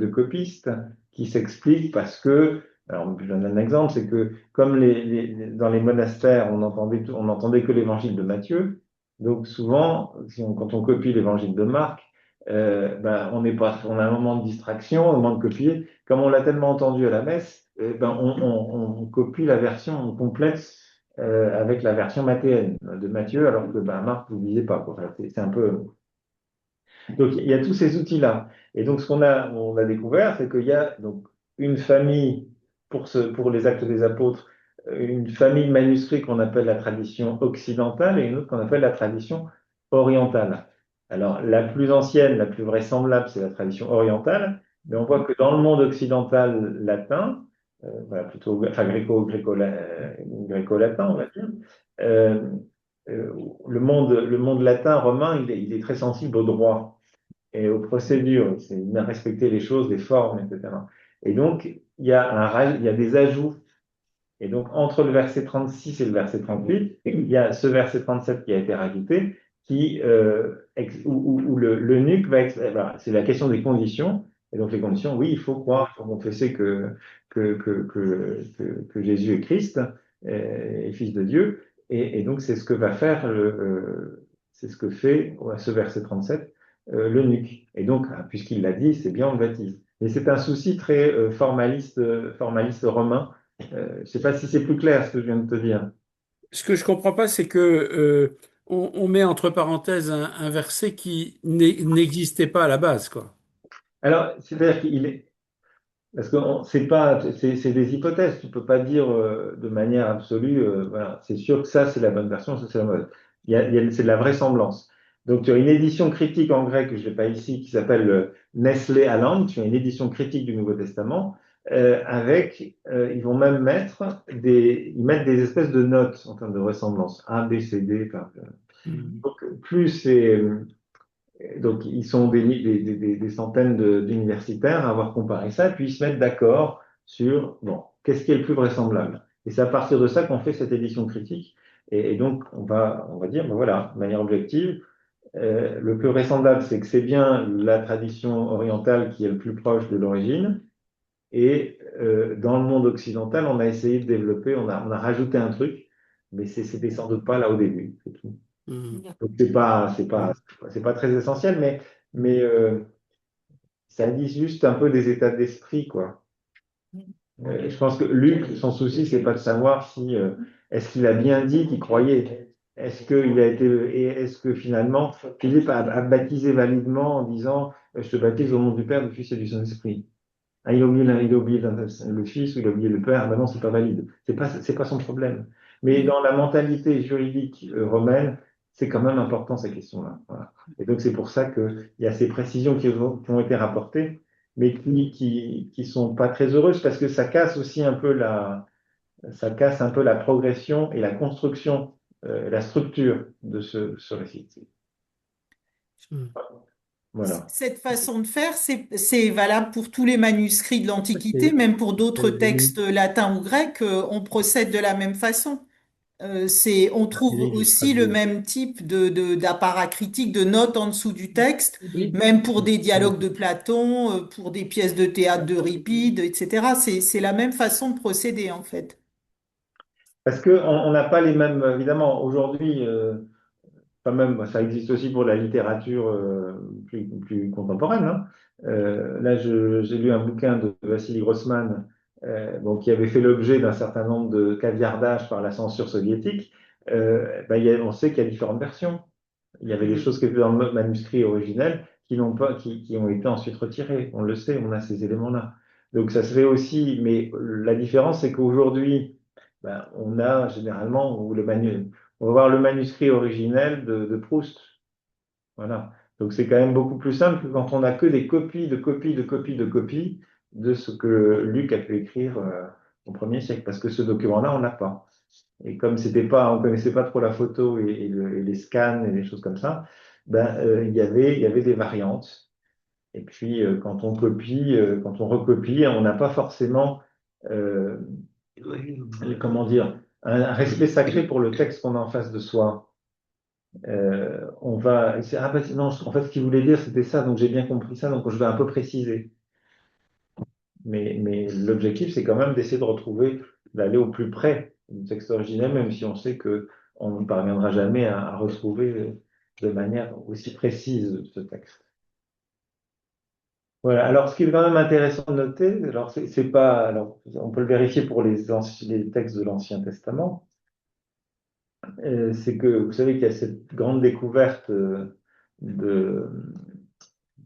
copiste qui s'explique parce que, alors, je donne un exemple, c'est que comme dans les monastères, on entendait que l'évangile de Matthieu, donc souvent, quand on copie l'évangile de Marc, on a un moment de distraction, un moment de copier. Comme on l'a tellement entendu à la messe, on copie la version, on complète avec la version mathéenne de Matthieu, alors que Marc, vous ne lisez pas, quoi. Enfin, c'est un peu. Donc il y a tous ces outils-là. Et donc on a découvert, c'est qu'il y a donc une famille pour les Actes des Apôtres, une famille de manuscrits qu'on appelle la tradition occidentale et une autre qu'on appelle la tradition orientale. Alors la plus ancienne, la plus vraisemblable, c'est la tradition orientale, mais on voit que dans le monde occidental latin, voilà, plutôt enfin gréco-latin, on va dire, euh, le monde latin romain, il est très sensible au droit et aux procédures, c'est bien respecter les choses, les formes, etc. Et donc, il y a des ajouts. Et donc, entre le verset 36 et le verset 38, il y a ce verset 37 qui a été rajouté, où l'eunuque voilà, c'est la question des conditions. Et donc, les conditions, oui, il faut croire, il faut confesser que Jésus est Christ, et Fils de Dieu. Et donc, c'est ce que va faire, c'est ce que fait à ce verset 37 l'eunuque. Et donc, puisqu'il l'a dit, c'est bien, on le baptise. Mais c'est un souci très formaliste romain. Je ne sais pas si c'est plus clair ce que je viens de te dire.
Ce que je comprends pas, c'est que on met entre parenthèses un verset qui n'existait pas à la base, quoi.
Alors, c'est-à-dire qu'il est, parce que c'est des hypothèses. Tu peux pas dire de manière absolue, voilà, c'est sûr que ça c'est la bonne version, ça c'est la mauvaise. C'est de la vraisemblance. Donc tu as une édition critique en grec que je n'ai pas ici qui s'appelle Nestlé Aland. Tu as une édition critique du Nouveau Testament ils vont même ils mettent des espèces de notes en termes de vraisemblance, A, B, C, D. Enfin,
Mhm.
donc plus c'est Donc, ils sont des centaines d'universitaires à avoir comparé ça, puis ils se mettent d'accord sur, bon, qu'est-ce qui est le plus vraisemblable. Et c'est à partir de ça qu'on fait cette édition critique. Et donc, on va dire, ben voilà, de manière objective, le plus vraisemblable, c'est que c'est bien la tradition orientale qui est le plus proche de l'origine. Et dans le monde occidental, on a essayé de développer, on a rajouté un truc, mais c'était sans doute pas là au début. C'est tout.
Mhm.
Donc c'est pas très essentiel, mais ça dit juste un peu des états d'esprit, quoi. Je pense que Luc, son souci, c'est pas de savoir si est-ce qu'il a bien dit qu'il croyait. Est-ce qu'il a été et est-ce que finalement Philippe a baptisé validement en disant je te baptise au nom du Père, du Fils et du Saint-Esprit. Ah, il a oublié le Fils ou il a oublié le Père. Ah, ben non, c'est pas valide. C'est pas son problème. Mais dans la mentalité juridique romaine, c'est quand même important ces questions-là. Voilà. Et donc c'est pour ça qu'il y a ces précisions qui ont été rapportées, mais qui sont pas très heureuses parce que ça casse aussi un peu ça casse un peu la progression et la construction, la structure de ce récit.
Mhm.
Voilà.
Cette façon de faire, c'est valable pour tous les manuscrits de l'Antiquité, même pour d'autres textes latins ou grecs, on procède de la même façon. On trouve aussi le même type d'apparat critique, de notes en dessous du texte, même pour des dialogues de Platon, pour des pièces de théâtre d'Euripide, etc. C'est la même façon de procéder, en fait.
Parce qu'on n'a pas les mêmes, évidemment, aujourd'hui, quand même, ça existe aussi pour la littérature plus contemporaine, hein. Là, j'ai lu un bouquin de Vassili Grossman, bon, qui avait fait l'objet d'un certain nombre de caviardages par la censure soviétique. Ben, on sait qu'il y a différentes versions. Il y avait des choses qui étaient dans le manuscrit originel qui n'ont pas, qui ont été ensuite retirées. On le sait, on a ces éléments-là. Donc ça se fait aussi, mais la différence, c'est qu'aujourd'hui, ben, on a généralement on va voir le manuscrit originel de Proust. Voilà. Donc c'est quand même beaucoup plus simple que quand on n'a que des copies de copies de copies de copies de ce que Luc a pu écrire au 1er siècle, parce que ce document-là, on l'a pas. Et comme on connaissait pas trop la photo et les scans et les choses comme ça, ben, il y avait des variantes. Et puis, quand on recopie, on n'a pas forcément, euh, comment dire, un respect sacré pour le texte qu'on a en face de soi. Ah ben, non, en fait, ce qu'il voulait dire, c'était ça, donc j'ai bien compris ça, donc je vais un peu préciser. Mais l'objectif, c'est quand même d'essayer de retrouver, d'aller au plus près du texte originel, même si on sait que on ne parviendra jamais à retrouver de manière aussi précise ce texte. Voilà. Alors, ce qui est quand même intéressant de noter, alors c'est pas, alors on peut le vérifier pour les textes de l'Ancien Testament, c'est que vous savez qu'il y a cette grande découverte de,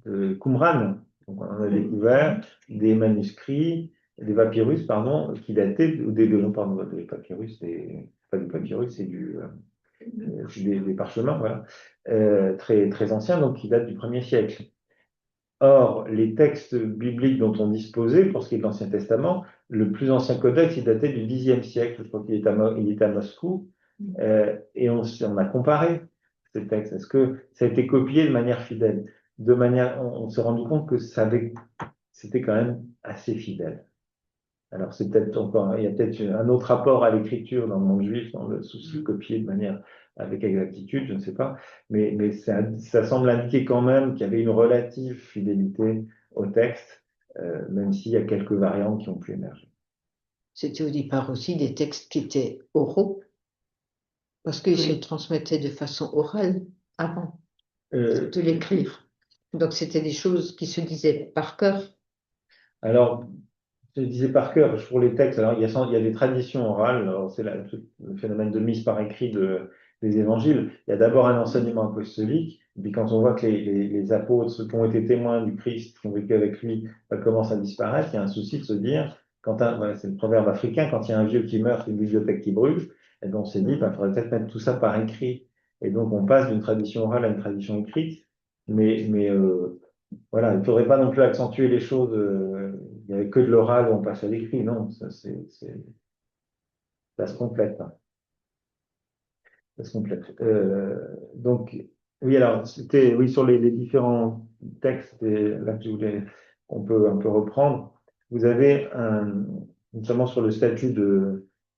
de Qumran. Donc, on a découvert des manuscrits, des papyrus, pardon, qui dataient, non, pardon, des papyrus, pas du papyrus, c'est des parchemins, voilà, très, très anciens, donc qui datent du 1er siècle. Or, les textes bibliques dont on disposait, pour ce qui est de l'Ancien Testament, le plus ancien codex, il datait du Xe siècle, je crois qu'il est à Moscou, et on a comparé ces textes. Est-ce que ça a été copié de manière fidèle? On s'est rendu compte que c'était quand même assez fidèle. Alors, c'est peut-être encore, il y a peut-être un autre rapport à l'écriture dans le monde juif, dans le souci de copier de manière avec exactitude, je ne sais pas, mais ça semble indiquer quand même qu'il y avait une relative fidélité au texte, même s'il y a quelques variantes qui ont pu émerger.
C'était au départ aussi des textes qui étaient oraux, parce qu'ils se transmettaient de façon orale avant de l'écrire. Donc c'était des choses qui se disaient par cœur.
Alors, je disais par cœur, pour les textes, alors il y a des traditions orales, alors c'est le phénomène de mise par écrit des évangiles. Il y a d'abord un enseignement apostolique, et puis quand on voit que les apôtres, ceux qui ont été témoins du Christ, qui ont vécu avec lui, commencent à disparaître, il y a un souci de se dire, voilà, c'est le proverbe africain, quand il y a un vieux qui meurt, c'est une bibliothèque qui brûle, et donc on s'est dit, il faudrait peut-être mettre tout ça par écrit. Et donc on passe d'une tradition orale à une tradition écrite, mais voilà, il ne faudrait pas non plus accentuer les choses. Il n'y avait que de l'oral où on passe à l'écrit. Non, ça se complète, hein. Ça se complète. Donc, Oui, alors, c'était oui, sur les différents textes et là que je voulais, on peut un peu reprendre. Vous avez, notamment sur le statut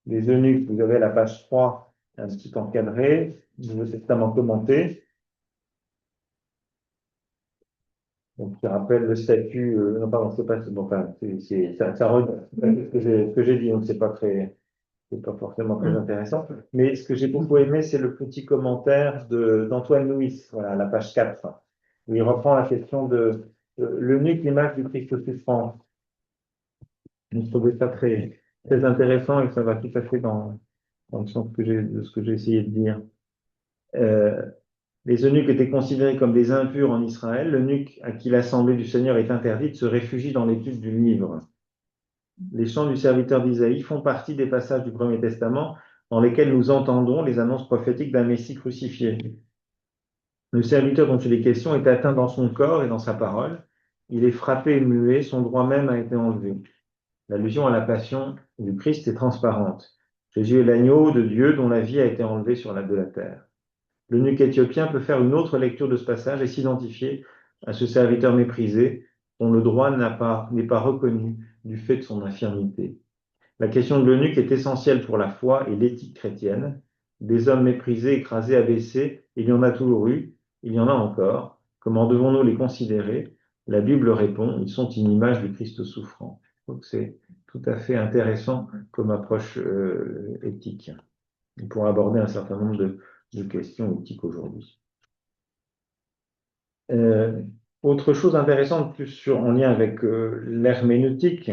des eunuques, vous avez à la page 3 un petit encadré, Nouveau Testament commenté, donc qui rappelle le statut, non, pardon, c'est pas, bon, enfin, ça rejoint ce que j'ai dit, donc c'est pas forcément très intéressant. Mais ce que j'ai beaucoup aimé, c'est le petit commentaire d'Antoine Louis, voilà, à la page 4, où il reprend la question de l'eunuque, l'image du Christ souffrant. Je trouvais ça très intéressant et ça va tout à fait dans le sens de ce que j'ai essayé de dire. Euh, les eunuques étaient considérés comme des impurs en Israël. L'eunuque à qui l'assemblée du Seigneur est interdite se réfugie dans l'étude du livre. Les chants du serviteur d'Isaïe font partie des passages du Premier Testament dans lesquels nous entendons les annonces prophétiques d'un Messie crucifié. Le serviteur dont il est question est atteint dans son corps et dans sa parole. Il est frappé et muet, son droit même a été enlevé. L'allusion à la passion du Christ est transparente. Jésus est l'agneau de Dieu dont la vie a été enlevée de la terre. L'eunuque éthiopien peut faire une autre lecture de ce passage et s'identifier à ce serviteur méprisé dont le droit n'est pas reconnu du fait de son infirmité. La question de l'eunuque est essentielle pour la foi et l'éthique chrétienne. Des hommes méprisés, écrasés, abaissés, il y en a toujours eu, il y en a encore. Comment devons-nous les considérer? La Bible répond, ils sont une image du Christ souffrant. Donc c'est tout à fait intéressant comme approche éthique pour aborder un certain nombre de questions éthiques aujourd'hui. Autre chose intéressante, plus en lien avec l'herméneutique,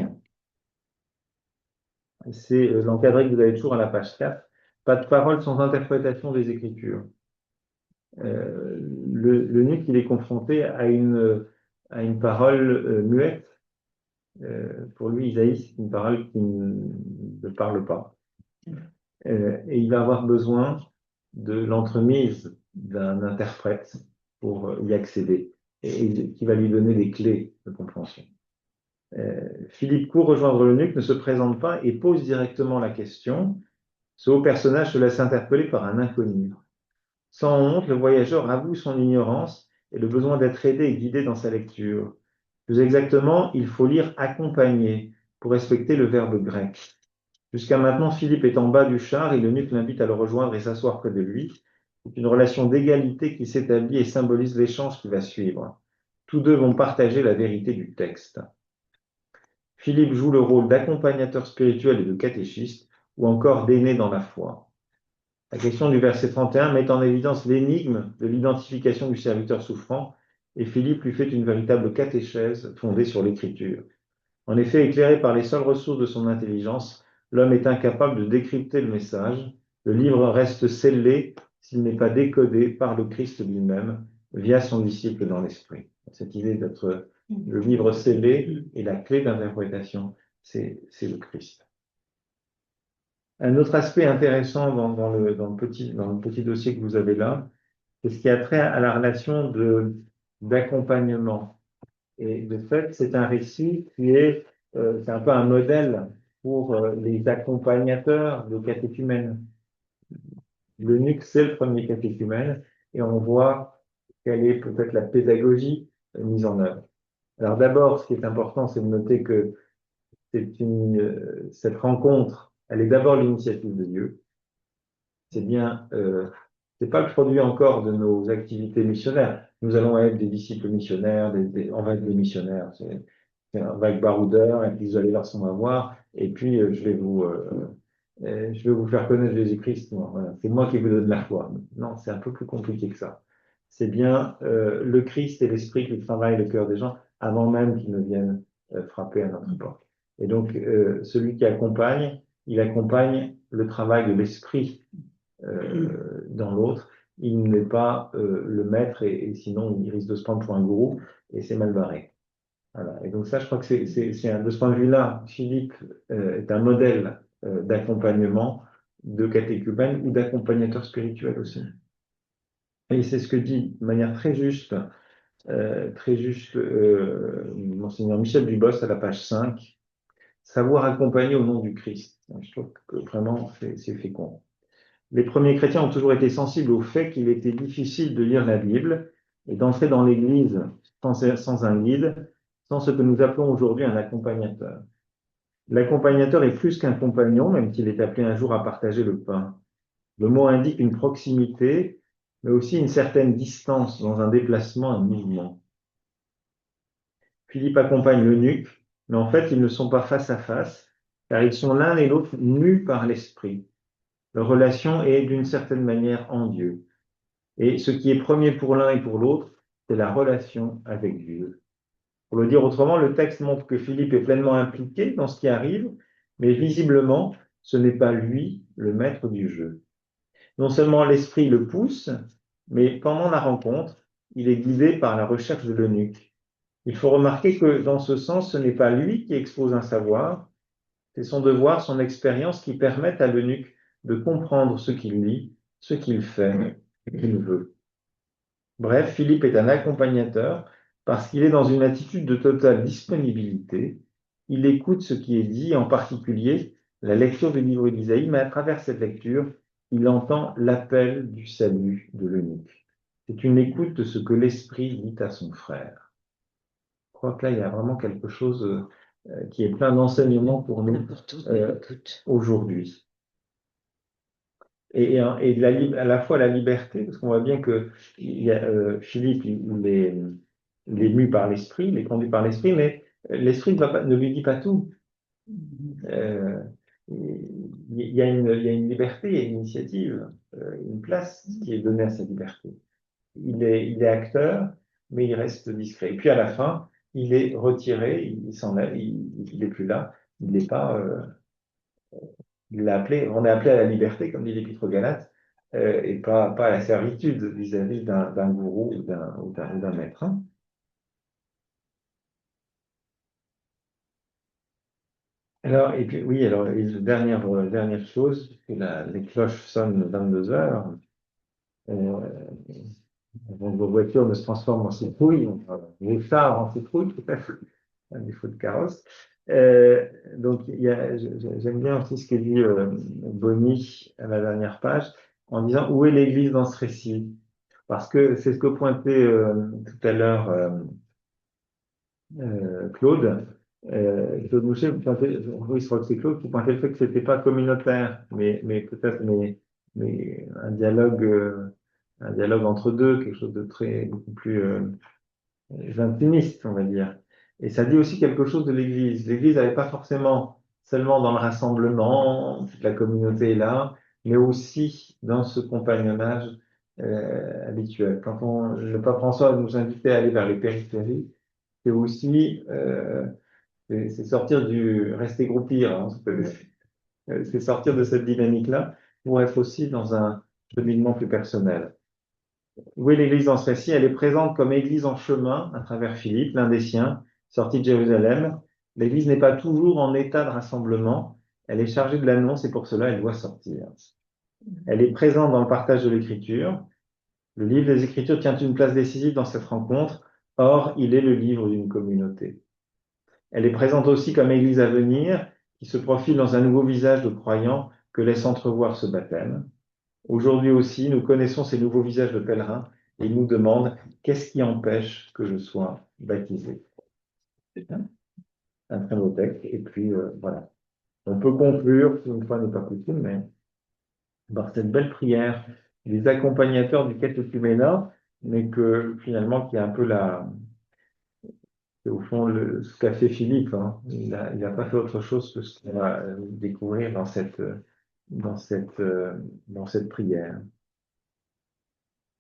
c'est l'encadré que vous avez toujours à la page 4. Pas de parole sans interprétation des Écritures. L'eunuque, il est confronté à une parole muette. Pour lui, Isaïe, c'est une parole qui ne parle pas. Et il va avoir besoin de l'entremise d'un interprète pour y accéder et qui va lui donner des clés de compréhension. Philippe court rejoindre l'eunuque, ne se présente pas et pose directement la question. Ce haut personnage se laisse interpeller par un inconnu. Sans honte, le voyageur avoue son ignorance et le besoin d'être aidé et guidé dans sa lecture. Plus exactement, il faut lire accompagné pour respecter le verbe grec. Jusqu'à maintenant, Philippe est en bas du char et l'eunuque l'invite à le rejoindre et s'asseoir près de lui. C'est une relation d'égalité qui s'établit et symbolise l'échange qui va suivre. Tous deux vont partager la vérité du texte. Philippe joue le rôle d'accompagnateur spirituel et de catéchiste, ou encore d'aîné dans la foi. La question du verset 31 met en évidence l'énigme de l'identification du serviteur souffrant, et Philippe lui fait une véritable catéchèse fondée sur l'écriture. En effet, éclairé par les seules ressources de son intelligence, l'homme est incapable de décrypter le message. Le livre reste scellé s'il n'est pas décodé par le Christ lui-même via son disciple dans l'esprit. Cette idée d'être le livre scellé et la clé d'interprétation, c'est le Christ. Un autre aspect intéressant dans le petit dossier que vous avez là, c'est ce qui a trait à la relation d'accompagnement. Et de fait, c'est un récit qui c'est un peu un modèle pour les accompagnateurs de catéchumènes. L'eunuque, c'est le premier catéchumène, et on voit quelle est peut-être la pédagogie mise en œuvre. Alors d'abord, ce qui est important, c'est de noter que cette rencontre, elle est d'abord l'initiative de Dieu. C'est pas le produit encore de nos activités missionnaires. Nous allons être des disciples missionnaires, on va être des missionnaires. C'est un vague baroudeur, et puis vous allez voir ce qu'on va voir, et puis je vais vous faire connaître Jésus-Christ. Voilà. C'est moi qui vous donne la foi. Non, c'est un peu plus compliqué que ça. C'est bien le Christ et l'Esprit qui travaillent le cœur des gens avant même qu'ils ne viennent frapper à notre porte. Et donc, celui qui accompagne, il accompagne le travail de l'Esprit dans l'autre. Il n'est pas le maître et sinon il risque de se prendre pour un gourou et c'est mal barré. Voilà. Et donc ça, je crois que de ce point de vue-là, Philippe est un modèle d'accompagnement de catéchumène ou d'accompagnateur spirituel aussi. Et c'est ce que dit de manière très juste Monseigneur Michel Dubos à la page 5, savoir accompagner au nom du Christ. Je trouve que vraiment c'est fécond. Les premiers chrétiens ont toujours été sensibles au fait qu'il était difficile de lire la Bible et d'entrer dans l'Église sans un guide, sans ce que nous appelons aujourd'hui un accompagnateur. L'accompagnateur est plus qu'un compagnon, même s'il est appelé un jour à partager le pain. Le mot indique une proximité, mais aussi une certaine distance dans un déplacement, un mouvement. Philippe accompagne l'eunuque, mais en fait, ils ne sont pas face à face, car ils sont l'un et l'autre nus par l'Esprit. Leur relation est d'une certaine manière en Dieu. Et ce qui est premier pour l'un et pour l'autre, c'est la relation avec Dieu. Pour le dire autrement, le texte montre que Philippe est pleinement impliqué dans ce qui arrive, mais visiblement, ce n'est pas lui le maître du jeu. Non seulement l'esprit le pousse, mais pendant la rencontre, il est guidé par la recherche de l'eunuque. Il faut remarquer que dans ce sens, ce n'est pas lui qui expose un savoir, c'est son devoir, son expérience qui permettent à l'eunuque de comprendre ce qu'il lit, ce qu'il fait, ce qu'il veut. Bref, Philippe est un accompagnateur parce qu'il est dans une attitude de totale disponibilité. Il écoute ce qui est dit, en particulier la lecture du livre d'Isaïe, mais à travers cette lecture, il entend l'appel du salut de l'eunuque. C'est une écoute de ce que l'Esprit dit à son frère. Je crois que là, il y a vraiment quelque chose qui est plein d'enseignements pour nous aujourd'hui. Et à la fois la liberté, parce qu'on voit bien que Philippe, il est mu par l'esprit, il est conduit par l'esprit, mais l'esprit ne lui dit pas tout. Il y a une liberté, il y a une initiative, une place qui est donnée à cette liberté. Il est acteur, mais il reste discret. Et puis à la fin, il est retiré, il s'en est, il n'est plus là, il n'est pas. On est appelé à la liberté, comme dit l'Épître aux Galates, et pas à la servitude vis-à-vis d'un gourou ou d'un maître. Hein. Alors, et puis, oui, alors, dernière chose, que les cloches sonnent 22 heures. Avant que vos voitures ne se transforment en citrouilles, vos chars en citrouilles, peut-être, un défaut de carrosse. Donc, j'aime bien aussi ce que dit Bonny à la dernière page, en disant où est l'Église dans ce récit? Parce que c'est ce que pointait tout à l'heure Claude. Claude Mouchet, oui, je crois que c'est Claude qui pointait le fait que c'était pas communautaire, mais peut-être mais un dialogue entre deux, quelque chose de beaucoup plus intimiste, on va dire. Et ça dit aussi quelque chose de l'Église. L'Église n'avait pas forcément seulement dans le rassemblement, toute la communauté est là, mais aussi dans ce compagnonnage habituel. Quand le pape François nous invitait à aller vers les périphéries, c'est aussi c'est sortir du rester groupir, hein, c'est sortir de cette dynamique-là pour être aussi dans un cheminement plus personnel. Où est l'Église dans ce récit? Elle est présente comme Église en chemin à travers Philippe, l'un des siens, sorti de Jérusalem. L'Église n'est pas toujours en état de rassemblement. Elle est chargée de l'annonce et pour cela, elle doit sortir. Elle est présente dans le partage de l'Écriture. Le livre des Écritures tient une place décisive dans cette rencontre. Or, il est le livre d'une communauté. Elle est présente aussi comme Église à venir, qui se profile dans un nouveau visage de croyants que laisse entrevoir ce baptême. Aujourd'hui aussi, nous connaissons ces nouveaux visages de pèlerins et ils nous demandent qu'est-ce qui empêche que je sois baptisé. C'est un très beau texte. Et puis, voilà. On peut conclure, une fois n'est pas coutume, mais par cette belle prière des accompagnateurs du catéchuménat, mais que finalement, qui est un peu c'est au fond ce qu'a fait Philippe. Hein. Il n'a pas fait autre chose que ce qu'on va découvrir dans cette prière.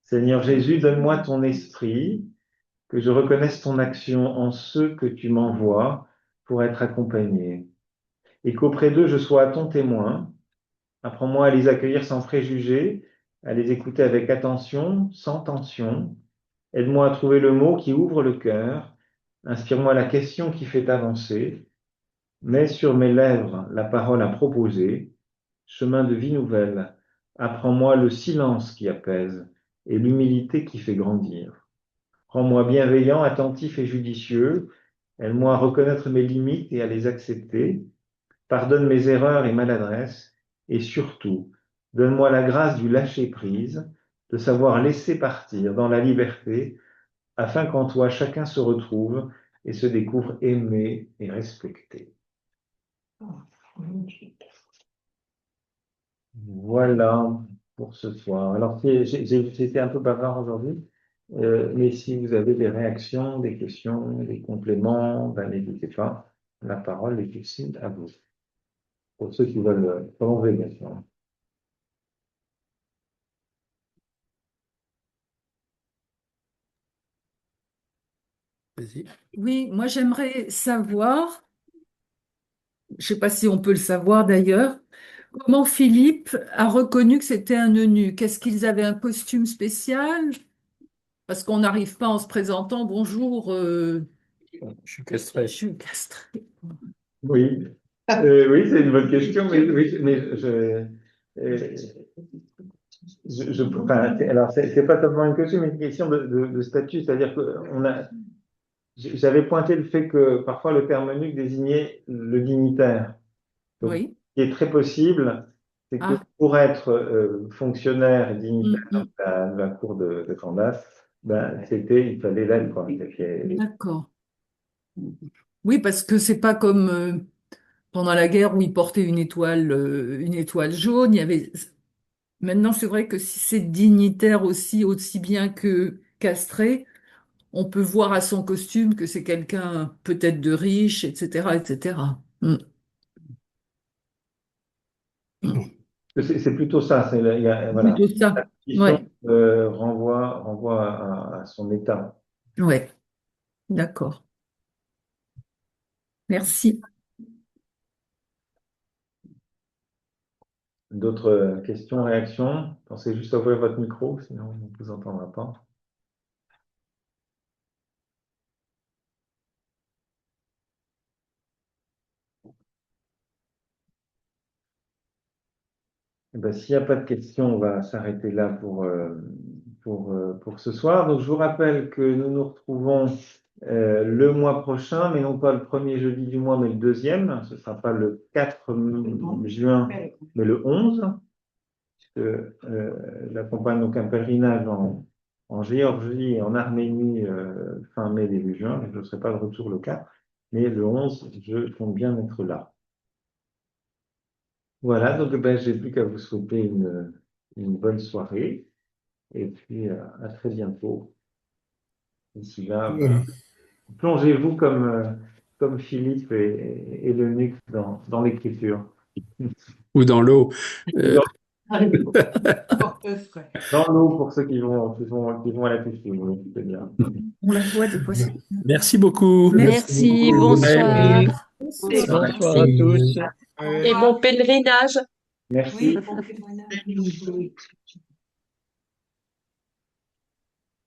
Seigneur Jésus, donne-moi ton esprit, que je reconnaisse ton action en ceux que tu m'envoies pour être accompagné, et qu'auprès d'eux je sois ton témoin. Apprends-moi à les accueillir sans préjugés, à les écouter avec attention, sans tension. Aide-moi à trouver le mot qui ouvre le cœur. Inspire-moi la question qui fait avancer. Mets sur mes lèvres la parole à proposer. Chemin de vie nouvelle. Apprends-moi le silence qui apaise et l'humilité qui fait grandir. Rends-moi bienveillant, attentif et judicieux. Aide-moi à reconnaître mes limites et à les accepter. Pardonne mes erreurs et maladresses. Et surtout, Donne-moi la grâce du lâcher-prise, de savoir laisser partir dans la liberté, afin qu'en toi chacun se retrouve et se découvre aimé et respecté. Voilà pour ce soir. Alors, j'ai été un peu bavard aujourd'hui, mais si vous avez des réactions, des questions, des compléments, ben, n'hésitez pas. La parole est aussi à vous. Pour ceux qui veulent prolonger, bien sûr.
Vas-y.
Oui, moi j'aimerais savoir, je ne sais pas si on peut le savoir d'ailleurs, comment Philippe a reconnu que c'était un eunuque. Est-ce qu'ils avaient un costume spécial? Parce qu'on n'arrive pas en se présentant, bonjour,
Je suis castré.
je suis castré.
Oui, oui, c'est une bonne question, mais, oui, mais euh, enfin, alors c'est pas tellement une question, mais une question de statut, c'est-à-dire que j'avais pointé le fait que parfois le terme eunuque désignait le dignitaire. Donc,
Oui.
ce qui est très possible, c'est que
Ah,
pour être fonctionnaire et dignitaire
mm,
de la cour de Candace, ben, il fallait l'être, quoi.
d'accord. Oui, parce que c'est pas comme pendant la guerre où il portait une étoile jaune. Il y avait. Maintenant, c'est vrai que si c'est dignitaire aussi, aussi bien que castré, on peut voir à son costume que c'est quelqu'un peut-être de riche, etc., etc. Mm.
C'est plutôt ça, voilà.
Plutôt ça.
La question
Ouais,
renvoie à son état.
ouais, d'accord. Merci.
D'autres questions, réactions? Pensez juste à ouvrir votre micro, sinon on ne vous entendra pas. Eh ben, s'il n'y a pas de questions, on va s'arrêter là pour ce soir. Donc, je vous rappelle que nous nous retrouvons le mois prochain, mais non pas le premier jeudi du mois, mais le deuxième. Ce ne sera pas le 4 juin, mais le 11. J'accompagne donc un pèlerinage en Géorgie et en Arménie fin mai, début juin. Je ne serai pas de retour le 4, mais le 11, je compte bien être là. Voilà, donc ben, j'ai plus qu'à vous souhaiter une bonne soirée et puis à très bientôt. D'ici là, ben, plongez-vous comme Philippe et l'eunuque dans l'écriture.
Ou dans l'eau.
Dans, dans l'eau pour ceux qui vont à la piscine, oui, c'est bien.
On la voit des fois.
Merci beaucoup.
Merci,
beaucoup.
bonsoir.
Bonsoir
Merci.
à tous.
Et bon pèlerinage.
Merci.
Oui, bon pèlerinage.